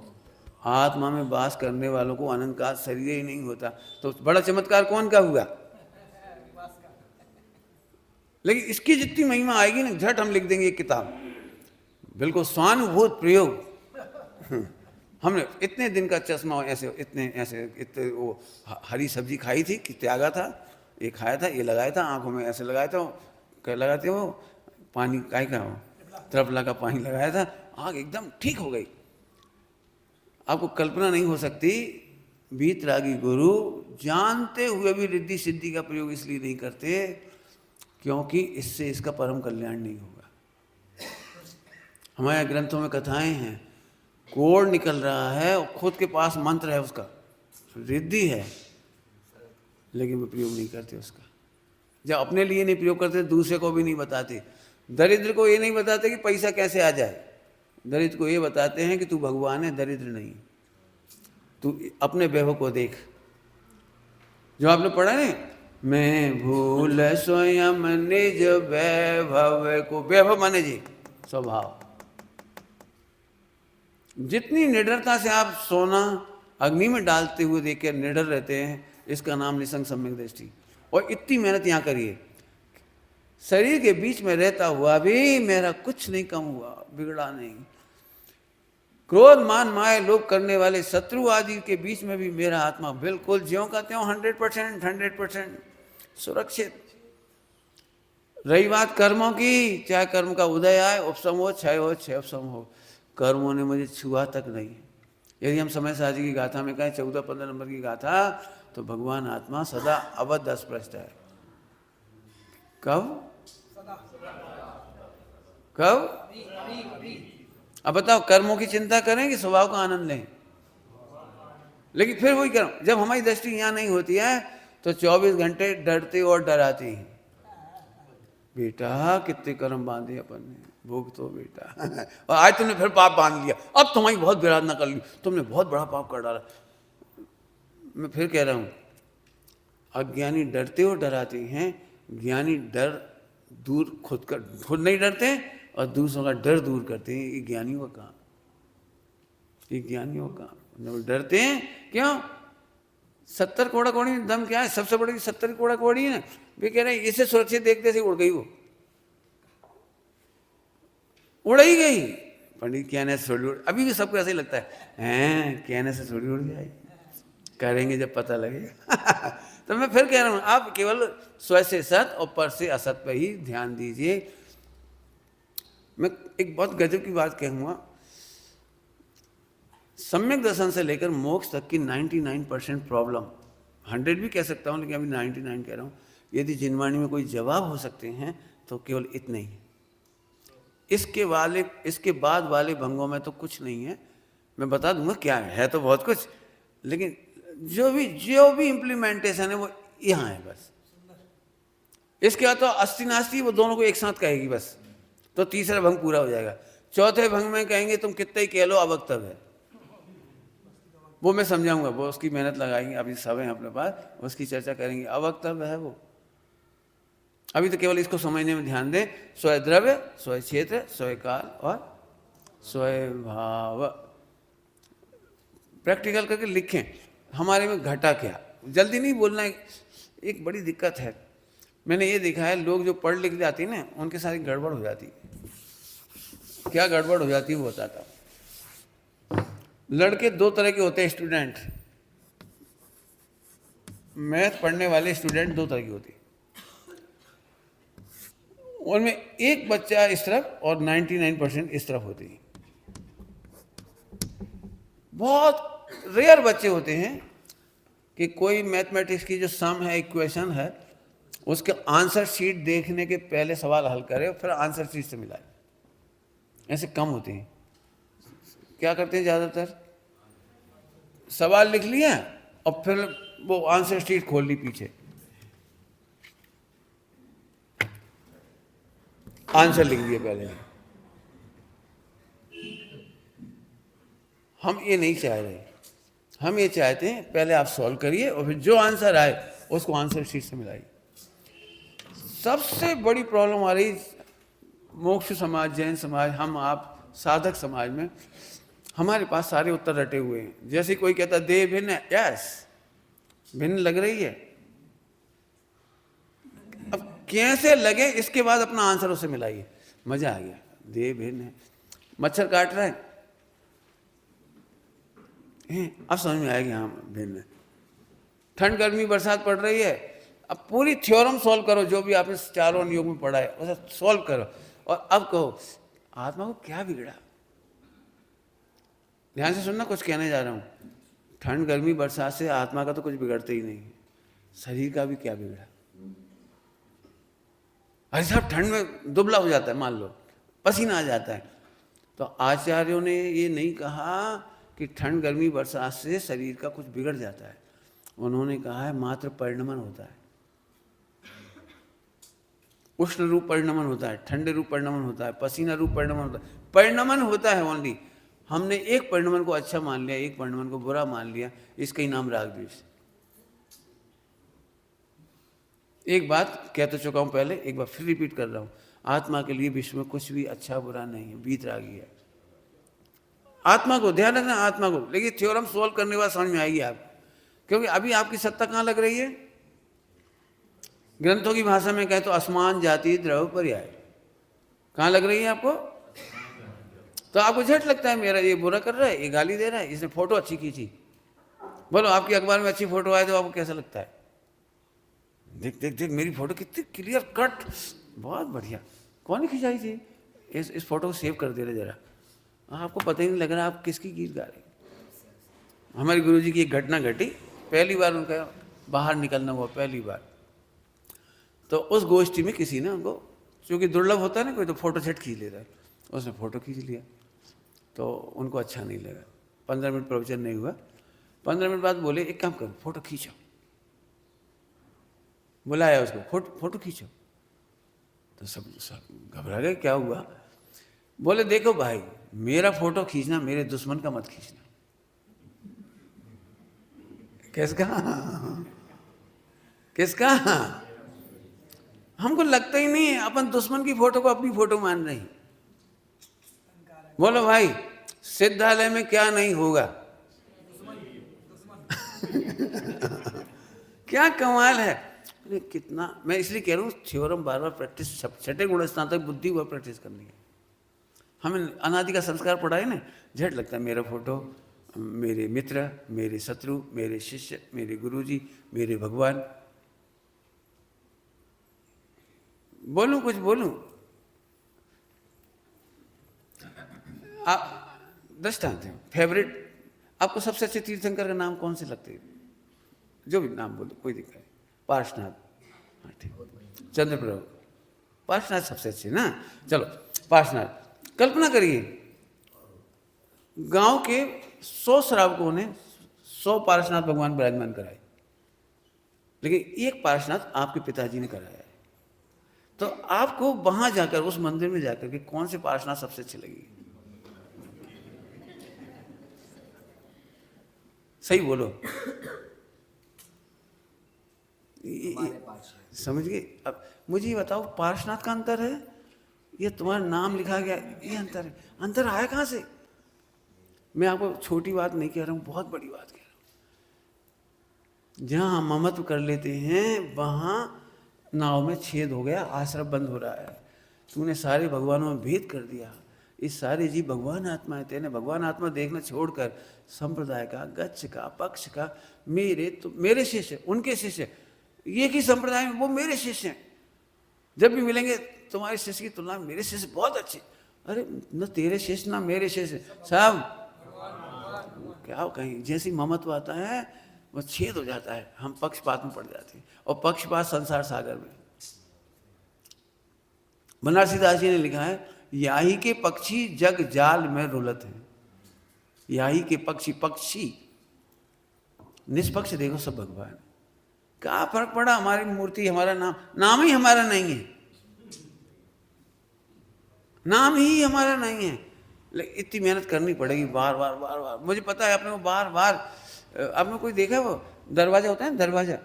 आत्मा में वास करने वालों को अनंत काल शरीर ही नहीं होता। तो बड़ा चमत्कार कौन का हुआ? लेकिन इसकी जितनी महिमा आएगी ना, झट हम लिख देंगे एक किताब, बिल्कुल स्वानुभूत प्रयोग। हमने इतने दिन का चश्मा ऐसे इतने वो हरी सब्जी खाई थी कि त्यागा था, ये खाया था, ये लगाया था आंखों में, ऐसे लगाया था, क्या लगाते हो, पानी काय का हो, त्रिफला का पानी लगाया था, आँख एकदम ठीक हो गई। आपको कल्पना नहीं हो सकती, वीतरागी गुरु जानते हुए भी रिद्धि सिद्धि का प्रयोग इसलिए नहीं करते क्योंकि इससे इसका परम कल्याण नहीं होगा। हमारे ग्रंथों में कथाएं हैं, कोड़ निकल रहा है और खुद के पास मंत्र है उसका, रिद्धि है, लेकिन वो प्रयोग नहीं करते उसका। जब अपने लिए नहीं प्रयोग करते, दूसरे को भी नहीं बताते। दरिद्र को ये नहीं बताते कि पैसा कैसे आ जाए, दरिद्र को ये बताते हैं कि तू भगवान है, दरिद्र नहीं, तू अपने वैभव को देख। जो आपने पढ़ा है, मैं भूल स्वयं निज वैभव को, वैभव माने जी स्वभाव। जितनी निडरता से आप सोना अग्नि में डालते हुए देख कर निडर रहते हैं, इसका नाम निसंग सम्यक दृष्टि। और इतनी मेहनत यहाँ करिए, शरीर के बीच में रहता हुआ भी मेरा कुछ नहीं कम हुआ, बिगड़ा नहीं। क्रोध मान माया लोभ करने वाले शत्रु आदि के बीच में भी मेरा आत्मा बिल्कुल ज्यों का त्यों 100% सुरक्षित। रही बात कर्मों की, चाहे कर्म का उदय आए, उपशम हो, क्षय हो, क्षय उपशम हो, कर्मों ने मुझे छुआ तक नहीं। यदि हम समय साजी की गाथा में कहें 14-15 नंबर की गाथा, तो भगवान आत्मा सदा अवध अस्पृष्ट है। कब कब? अब बताओ, कर्मों की चिंता करें कि स्वभाव का आनंद लें? लेकिन फिर वही कर्म, जब हमारी दृष्टि यहाँ नहीं होती है तो 24 घंटे डरते और डराते हैं। बेटा कितने कर्म बांधे अपन ने, भोग तो बेटा। और आज तुमने फिर पाप बांध लिया, अब तुम्हारी बहुत विराधना कर ली, तुमने बहुत बड़ा पाप कर डाला। मैं फिर कह रहा हूँ, अज्ञानी डरते और डराते हैं, ज्ञानी डर दूर खुद नहीं डरते और दूसरों का डर दूर करते हैं। ये ज्ञानियों का काम, ये ज्ञानियों का काम। डरते हैं क्यों? 70 कोड़ा कोड़ी में दम क्या है? सबसे बड़ी 70 कोड़ा कोड़ी है ना, वे कह रहे हैं इसे सुरक्षित देखते से उड़ गई, वो उड़ ही गई। पंडित कहने से थोड़ी उड़, अभी भी सबको ऐसे ही लगता है कहने से थोड़ी उड़ जाएगी, करेंगे जब पता लगेगा। तो मैं फिर कह रहा हूँ, आप केवल स्व से सत और पर से असत पर ही ध्यान दीजिए। मैं एक बहुत गजब की बात कहूँगा, सम्यक दर्शन से लेकर मोक्ष तक की 99% प्रॉब्लम, 100 भी कह सकता हूँ लेकिन अभी 99 कह रहा हूँ, यदि जिनवाणी में कोई जवाब हो सकते हैं तो केवल इतने ही। इसके बाद वाले भंगों में तो कुछ नहीं है। मैं बता दूंगा क्या है तो बहुत कुछ, लेकिन जो भी इम्प्लीमेंटेशन है वो यहाँ है बस। इसके बाद तो अस्ति नास्ति वो दोनों को एक साथ कहेगी बस, तो तीसरा भंग पूरा हो जाएगा। चौथे भंग में कहेंगे तुम कितने ही कह लो, अवक्तव्य है, वो मैं समझाऊंगा, वो उसकी मेहनत लगाएंगे, अभी सब है अपने पास, उसकी चर्चा करेंगे। अवक्तव्य है वो, अभी तो केवल इसको समझने में ध्यान दें। स्वय द्रव्य, स्वय क्षेत्र, स्वय काल और स्वय भाव, प्रैक्टिकल करके लिखें। हमारे में घटा क्या, जल्दी नहीं बोलना, एक बड़ी दिक्कत है। मैंने ये देखा है, लोग जो पढ़ लिख जाते हैं ना, उनके साथ एक गड़बड़ हो जाती है। क्या गड़बड़ हो जाती है वो बताता हूँ। लड़के दो तरह के होते हैं स्टूडेंट, मैथ पढ़ने वाले स्टूडेंट दो तरह के होते हैं। उनमें एक बच्चा इस तरफ और 99% इस तरफ होते हैं। बहुत रेयर बच्चे होते हैं कि कोई मैथमेटिक्स की जो सम है, इक्वेशन है, उसके आंसर शीट देखने के पहले सवाल हल करे और फिर आंसर शीट से मिलाए। ऐसे कम होते हैं। क्या करते हैं ज़्यादातर, सवाल लिख लिया और फिर वो आंसर शीट खोल ली पीछे, आंसर लिख दिया पहले। हम ये नहीं चाह रहे, हम ये चाहते हैं पहले आप सॉल्व करिए और फिर जो आंसर आए उसको आंसर शीट से मिलाइए। सबसे बड़ी प्रॉब्लम आ रही मोक्ष समाज, जैन समाज, हम आप साधक समाज में, हमारे पास सारे उत्तर रटे हुए हैं। जैसे कोई कहता देह भिन्न है, यस भिन्न लग रही है, अब कैसे लगे इसके बाद अपना आंसर उससे मिलाइए, मजा आ गया। देह भिन्न है, मच्छर काट रहा है, अब समझ में आएगी हाँ भिन्न है। ठंड गर्मी बरसात पड़ रही है, अब पूरी थ्योरम सॉल्व करो, जो भी आपने चारों योग में पढ़ा है उसे सॉल्व करो और अब कहो आत्मा को क्या बिगड़ा। ध्यान से सुनना, कुछ कहने जा रहा हूँ। ठंड गर्मी बरसात से आत्मा का तो कुछ बिगड़ता ही नहीं, शरीर का भी क्या बिगड़ा। अरे साहब ठंड में दुबला हो जाता है, मान लो पसीना आ जाता है, तो आचार्यों ने ये नहीं कहा कि ठंड गर्मी बरसात से शरीर का कुछ बिगड़ जाता है। उन्होंने कहा है मात्र परिणमन होता है, उष्ण रूप परिणमन होता है, ठंडे रूप परिणमन होता है, पसीना रूप परिणमन होता है, परिणमन होता है ओनली। हमने एक परिणमन को अच्छा मान लिया, एक परिणमन को बुरा मान लिया, इसका ही नाम राग द्वेष। एक बात कह तो चुका हूं पहले, एक बार फिर रिपीट कर रहा हूं, आत्मा के लिए विश्व में कुछ भी अच्छा बुरा नहीं है, वीतरागी है। आत्मा को ध्यान रखना, आत्मा को, लेकिन थ्योरम सोल्व करने के बाद समझ में आएगी आप, क्योंकि अभी आपकी सत्ता कहाँ लग रही है। ग्रंथों की भाषा में कहे तो असमान जाति द्रव पर्याय, कहाँ लग रही है आपको। तो आपको झट लगता है मेरा ये बुरा कर रहा है, ये गाली दे रहा है, इसने फोटो अच्छी खींची। बोलो आपकी अखबार में अच्छी फोटो आए तो आपको कैसा लगता है। देख देख देख मेरी फोटो कितनी क्लियर कट, बहुत बढ़िया, कौन खिंचाई थी, इस फोटो को सेव कर दे रहे जरा, आपको पता ही नहीं लग रहा आप किसकी गीत गा रहे। हमारे गुरुजी की एक घटना घटी, पहली बार उनका बाहर निकलना हुआ, पहली बार। तो उस गोष्ठी में किसी ने उनको, क्योंकि दुर्लभ होता है ना, कोई तो फोटो सेट खींच लेता है, उसने फोटो खींच लिया, तो उनको अच्छा नहीं लगा। 15 मिनट प्रवचन नहीं हुआ, 15 मिनट बाद बोले एक काम करो, फोटो खींचो। बुलाया उसको, फोटो खींचो। तो सब घबरा गए, क्या हुआ। बोले देखो भाई, मेरा फोटो खींचना, मेरे दुश्मन का मत खींचना। किसका किसका, हमको लगता ही नहीं है, अपन दुश्मन की फोटो को अपनी फोटो मान रहे हैं। बोलो भाई, सिद्धालय में क्या नहीं होगा। क्या कमाल है। अरे कितना, मैं इसलिए कह रहा हूँ थ्योरम बार बार प्रैक्टिस, छठे गुण स्नातक बुद्धि हुआ प्रैक्टिस करनी है। हमें अनादि का संस्कार पढ़ा है ना, झट लगता है मेरा फोटो, मेरे मित्र, मेरे शत्रु, मेरे शिष्य, मेरे गुरुजी, मेरे भगवान। बोलूं कुछ बोलूं, आप दृष्टांत है, फेवरेट आपको सबसे अच्छे तीर्थंकर का नाम कौन से लगते हैं, जो भी नाम बोलो, कोई दिक्कत नहीं। पार्श्वनाथ, हाँ ठीक, चंद्रप्रभु, पार्श्वनाथ सबसे अच्छे ना। चलो पार्श्वनाथ, कल्पना करिए गांव के 100 श्रावकों ने 100 पार्श्वनाथ भगवान विराजमान कराए, लेकिन एक पार्श्वनाथ आपके पिताजी ने कराया है। तो आपको वहां जाकर, उस मंदिर में जाकर के कौन से पार्श्वनाथ सबसे अच्छे लगेगी, सही बोलो। समझ गए। अब मुझे ये बताओ, पार्श्वनाथ का अंतर है, ये तुम्हारा नाम लिखा गया, ये अंतर है, अंतर आया कहां से। मैं आपको छोटी बात नहीं कह रहा हूं, बहुत बड़ी बात कह रहा हूं। जहां हम ममत्व कर लेते हैं, वहां नाव में छेद हो गया, आश्रम बंद हो रहा है, तूने सारे भगवानों में भेद कर दिया, इस सारे जीव भगवान आत्मा है, तेने भगवान आत्मा देखना छोड़कर संप्रदाय का, गच्छ का, पक्ष का, मेरे शिष्य, उनके शिष्य, ये की संप्रदाय में वो मेरे शिष्य हैं, जब भी मिलेंगे तुम्हारे शिष्य की तुलना में मेरे शिष्य बहुत अच्छे। अरे न तेरे शिष्य ना मेरे शिष्य, सब क्या कहीं, जैसी ममत्व आता है वो छेद हो जाता है, हम पक्षपात में पड़ जाते हैं, और पक्षपात संसार सागर में। बनारसी दास जी ने लिखा है, याही के पक्षी जग जाल में रुलत हैं, याही के पक्षी निष्पक्ष देखो सब भगवान। क्या फर्क पड़ा, हमारी मूर्ति, हमारा नाम ही हमारा नहीं है, नाम ही हमारा नहीं है, लेकिन इतनी मेहनत करनी पड़ेगी बार बार। मुझे पता है अपने को बार बार, आपने कोई देखा है वो दरवाजा होता है, दरवाजा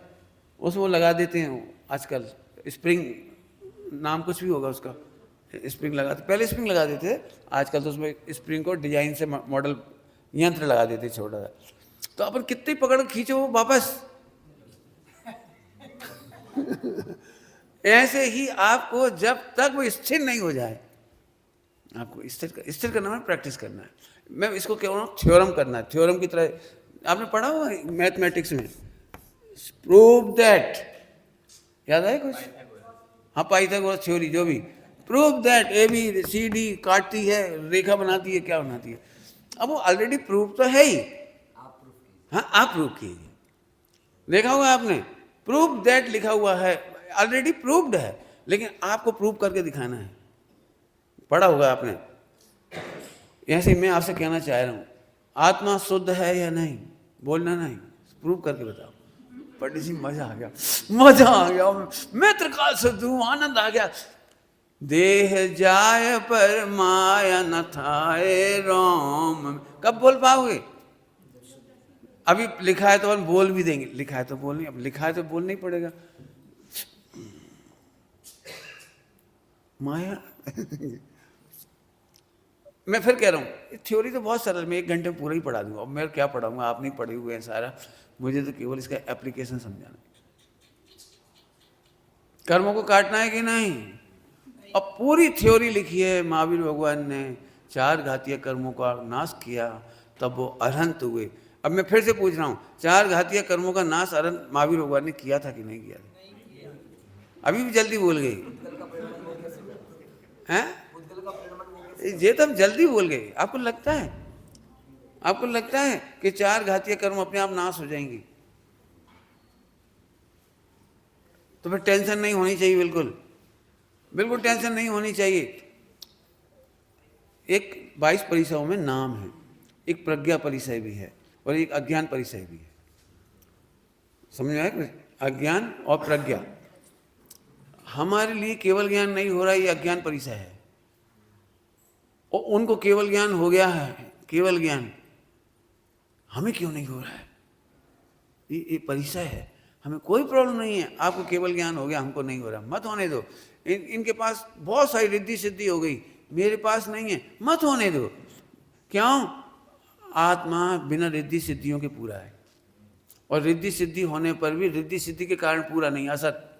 उसमें वो लगा देते हैं आजकल, स्प्रिंग नाम कुछ भी होगा उसका, स्प्रिंग लगाते, पहले स्प्रिंग लगा देते थे, आजकल तो उसमें स्प्रिंग को डिजाइन से मॉडल यंत्र लगा देते छोटा सा, तो अपन कितनी पकड़ खींचो वो वापस ऐसे ही आपको जब तक वो स्थिर नहीं हो जाए, आपको स्थिर करना है, प्रैक्टिस करना है। मैं इसको कह रहा हूँ थ्योरम करना है, थ्योरम की तरह आपने पढ़ा हुआ मैथमेटिक्स में, प्रूव दैट, याद है कुछ? हाँ, पाइथागोरस थ्योरी, जो भी, प्रूव दैट ABCD काटती है, रेखा बनाती है, क्या बनाती है, अब वो ऑलरेडी प्रूव तो है ही, हाँ आप प्रूव कीजिए, देखा होगा आपने, प्रूव दैट लिखा हुआ है, ऑलरेडी प्रूव्ड है, लेकिन आपको प्रूव करके दिखाना है, पढ़ा होगा आपने। ऐसे मैं आपसे कहना चाह रहा हूँ, आत्मा शुद्ध है या नहीं, बोलना नहीं, प्रूव करके बताओ। पंडित जी मजा आ गया, मैं त्रिकाल शुद्ध हूँ, आनंद आ गया। देह जाय पर माया न थाए रोम, कब बोल पाओगे? अभी लिखा है तो हम बोल भी देंगे, लिखा है तो बोल नहीं, अब लिखा है तो बोलना ही पड़ेगा। माया मैं फिर कह रहा हूँ, थ्योरी तो बहुत सरल, मैं 1 घंटे में पूरा ही पढ़ा दूंगा, अब मैं क्या पढ़ाऊंगा, आप नहीं पढ़े हुए हैं सारा, मुझे तो केवल इसका एप्लीकेशन समझाना है। कर्मों को काटना है कि नहीं, अब पूरी थ्योरी लिखी है महावीर भगवान ने, 4 घातीय कर्मों का नाश किया तब वो अरहंत हुए। अब मैं फिर से पूछ रहा हूँ, 4 घातीय कर्मों का नाश अरहंत महावीर भगवान ने किया था कि नहीं किया था? अभी भी जल्दी बोल गई हैं, ये तो हम जल्दी बोल गए। आपको लगता है कि 4 घातीय कर्म अपने आप नाश हो जाएंगी? तो फिर टेंशन नहीं होनी चाहिए, बिल्कुल टेंशन नहीं होनी चाहिए। एक 22 परिसयों में नाम है, एक प्रज्ञा परिसय भी है और एक अज्ञान परिसय भी है, समझ में आया? अज्ञान और प्रज्ञा। हमारे लिए केवल ज्ञान नहीं हो रहा है, ये अज्ञान परिसय है, और उनको केवल ज्ञान हो गया है, केवल ज्ञान, हमें क्यों नहीं हो रहा है? ये परिसय है, हमें कोई प्रॉब्लम नहीं है। आपको केवल ज्ञान हो गया, हमको नहीं हो रहा, मत होने दो। इनके पास बहुत सारी रिद्धि सिद्धि हो गई, मेरे पास नहीं है, मत होने दो। क्यों? आत्मा बिना रिद्धि सिद्धियों के पूरा है, और रिद्धि सिद्धि होने पर भी रिद्धि सिद्धि के कारण पूरा नहीं, असत।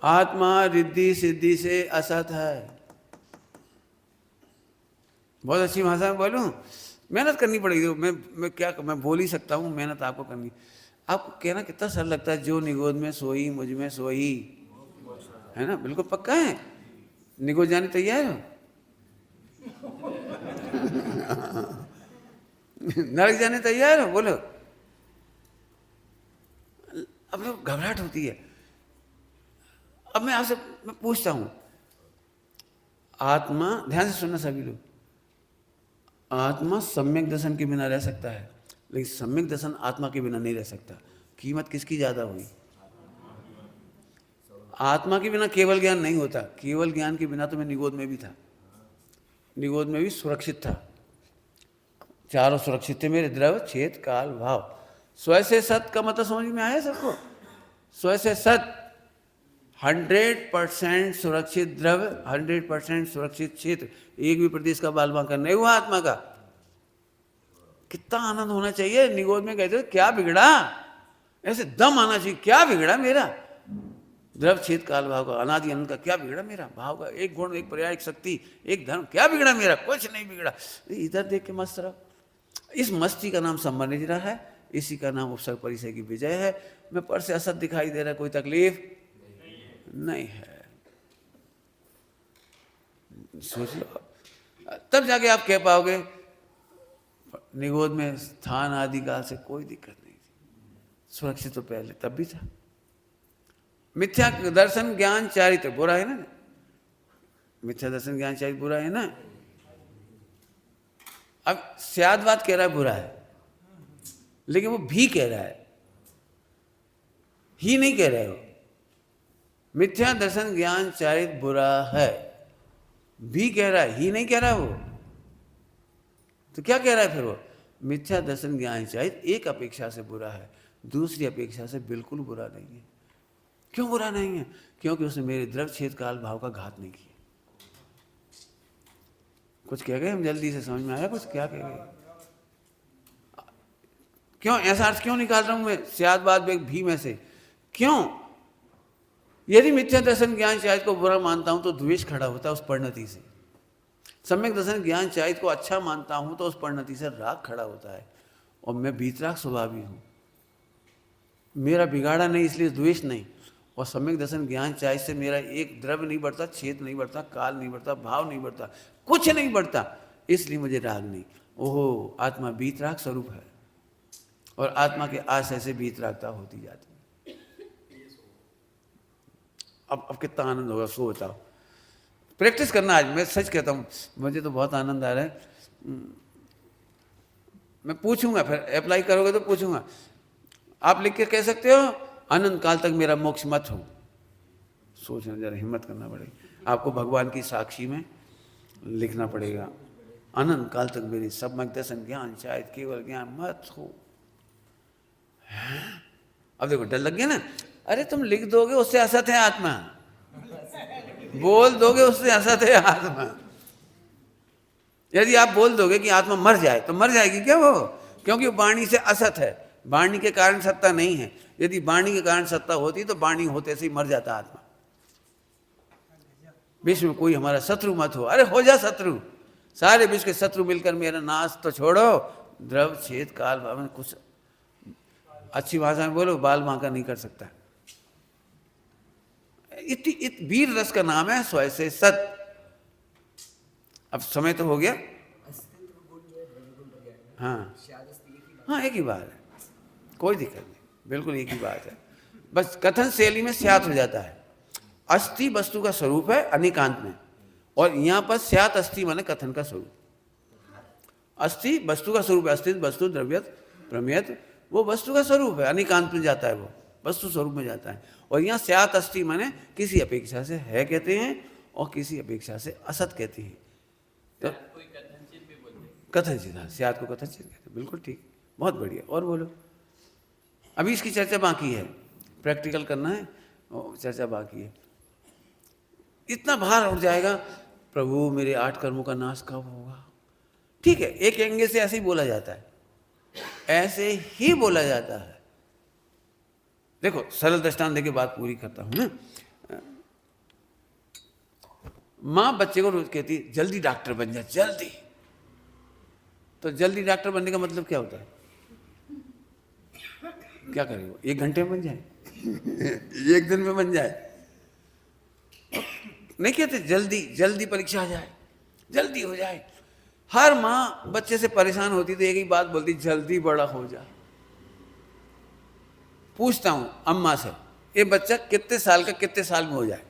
आत्मा रिद्धि सिद्धि से असत है। बहुत अच्छी भाषा में बोलूं, मेहनत करनी पड़ेगी। मैं बोल ही सकता हूँ, मेहनत आपको करनी। आपको कहना कितना सरल लगता है, जो निगोद में सोई मुझ में सोई, है ना? बिल्कुल पक्का है। निगोद जाने तैयार हो? नरक जाने तैयार हो? बोलो। अब लोग घबराहट होती है। अब मैं आपसे पूछता हूं, आत्मा, ध्यान से सुनना सभी लोग, आत्मा सम्यक दर्शन के बिना रह सकता है, लेकिन सम्यक दर्शन आत्मा के बिना नहीं रह सकता। कीमत किसकी ज्यादा हुई? आत्मा के बिना केवल ज्ञान नहीं होता। केवल ज्ञान के बिना तो मैं निगोद में भी था, निगोद में भी सुरक्षित था, चारों सुरक्षित थे मेरे, द्रव छेद काल भाव। स्व से सत का मतलब समझ में आया सबको? स्व से सत 100% सुरक्षित द्रव्य, 100% सुरक्षित क्षेत्र, एक भी प्रदेश का बाल बांका नहीं हुआ आत्मा का। कितना आनंद होना चाहिए। निगोद में कहते क्या बिगड़ा, ऐसे दम आना चाहिए, क्या बिगड़ा मेरा, द्रव छेद काल भाव का, अनादि अनंत का क्या बिगड़ा मेरा? भाव का एक गुण, एक पर्याय, एक शक्ति, एक धर्म, क्या बिगड़ा मेरा? कुछ नहीं बिगड़ा। इधर देख के मस्त रहो। इस मस्ती का नाम सम्मानित रहा है, इसी का नाम उपसर्ग परिचय की विजय है। मैं पर से असत दिखाई दे रहा है, कोई तकलीफ नहीं है। सोच लो, तब जाके आप कह पाओगे निगोद में स्थान आदि काल से कोई दिक्कत नहीं थी, सुरक्षित तो पहले तब भी था। मिथ्या दर्शन ज्ञान चारित्र बुरा है ना, मिथ्या दर्शन ज्ञान चारित्र बुरा है ना। अब स्यादवाद कह रहा है बुरा है, लेकिन वो भी कह रहा है, ही नहीं कह रहे हो। मिथ्या दर्शन ज्ञान चारित्र बुरा है, भी कह रहा है, ही नहीं कह रहा वो। तो क्या कह रहा है फिर वो? मिथ्या दर्शन ज्ञान चारित्र एक अपेक्षा से बुरा है, दूसरी अपेक्षा से बिल्कुल बुरा नहीं है। क्यों बुरा नहीं है? क्योंकि उसने मेरे द्रव छेद काल भाव का घात नहीं किया। कुछ कह गए हम? जल्दी से समझ में आया कुछ? क्या कह गए? क्यों ऐसा अर्थ क्यों निकाल रहा हूं मैं स्यादवाद भी में से? क्यों? यदि मिथ्या दर्शन ज्ञान चारित्र को बुरा मानता हूं तो द्वेष खड़ा होता है उस परिणति से। सम्यक दर्शन ज्ञान चारित्र को अच्छा मानता हूं तो उस परिणति से राग खड़ा होता है। और मैं बीतराग स्वभावी हूं, मेरा बिगाड़ा नहीं इसलिए द्वेष नहीं। और सम्यक दर्शन ज्ञान चारित्र से मेरा एक द्रव्य नहीं बढ़ता, छेद नहीं बढ़ता, काल नहीं बढ़ता, भाव नहीं बढ़ता, कुछ नहीं बढ़ता, इसलिए मुझे राग नहीं। ओहो, आत्मा बीतराग स्वरूप है और आत्मा के आशय से बीतरागता होती जाती है। अब कितना आनंद होगा सो बताओ। प्रैक्टिस करना आज, मैं सच कहता हूँ, मुझे तो बहुत आनंद आ रहा है। मैं पूछूंगा, फिर अप्लाई करोगे तो पूछूंगा। आप लिख के कह सकते हो अनंत काल तक मेरा मोक्ष मत हो। सोचना जरा, हिम्मत करना पड़ेगी आपको, भगवान की साक्षी में लिखना पड़ेगा अनंत काल तक मेरी सम्यक दर्शन ज्ञान शायद केवल ज्ञान मत हो। अब देखो डर लग गया ना। अरे तुम लिख दोगे उससे असत है आत्मा, बोल दोगे उससे असत है आत्मा। यदि आप बोल दोगे कि आत्मा मर जाए तो मर जाएगी क्या वो? क्योंकि वाणी से असत है, वाणी के कारण सत्ता नहीं है। यदि वाणी के कारण सत्ता होती तो वाणी होते से ही मर जाता आत्मा। विश्व में कोई हमारा शत्रु मत हो। अरे हो जा शत्रु, सारे विश्व के शत्रु मिलकर मेरा नाश तो छोड़ो। द्रव छेद काल भाव में कुछ अच्छी भाषा में बोलो, बाल बांका नहीं कर सकता। वीर रस का नाम है स्वय से सत। अब समय तो हो गया। हाँ हाँ, एक ही बात है, कोई दिक्कत नहीं, बिल्कुल एक ही बात है। बस कथन शैली में स्यात हो जाता है। अस्थि वस्तु का स्वरूप है अनेकांत में, और यहाँ पर स्यात अस्थि माने कथन का स्वरूप। अस्थि वस्तु का स्वरूप है, अस्तित्व वस्तु द्रव्यत प्रमेयत, वो वस्तु का स्वरूप है, अनेकांत में जाता है, वो वस्तु स्वरूप में जाता है। और यहाँ स्यात अस्थि माने किसी अपेक्षा से है कहते हैं और किसी अपेक्षा से असत कहते हैं। तो कथनचित, हाँ, स्यात को कथनचित कहते हैं, बिल्कुल ठीक, बहुत बढ़िया। और बोलो, अभी इसकी चर्चा बाकी है, प्रैक्टिकल करना है और चर्चा बाकी है। इतना भार उठ जाएगा, प्रभु मेरे 8 कर्मों का नाश कब होगा? ठीक है, एक एंगल से ऐसे ही बोला जाता है, ऐसे ही बोला जाता है। देखो सरल दृष्टांत देके बात पूरी करता हूं ना। माँ बच्चे को रोज कहती है जल्दी डॉक्टर बन जा, जल्दी। तो जल्दी डॉक्टर बनने का मतलब क्या होता है? क्या करे वो? 1 घंटे में बन जाए 1 दिन में बन जाए? नहीं कहते जल्दी जल्दी परीक्षा आ जाए, जल्दी हो जाए। हर माँ बच्चे से परेशान होती तो एक ही बात बोलती, जल्दी बड़ा हो जा। पूछता हूं अम्मा से, ये बच्चा कितने साल का कितने साल में हो जाए?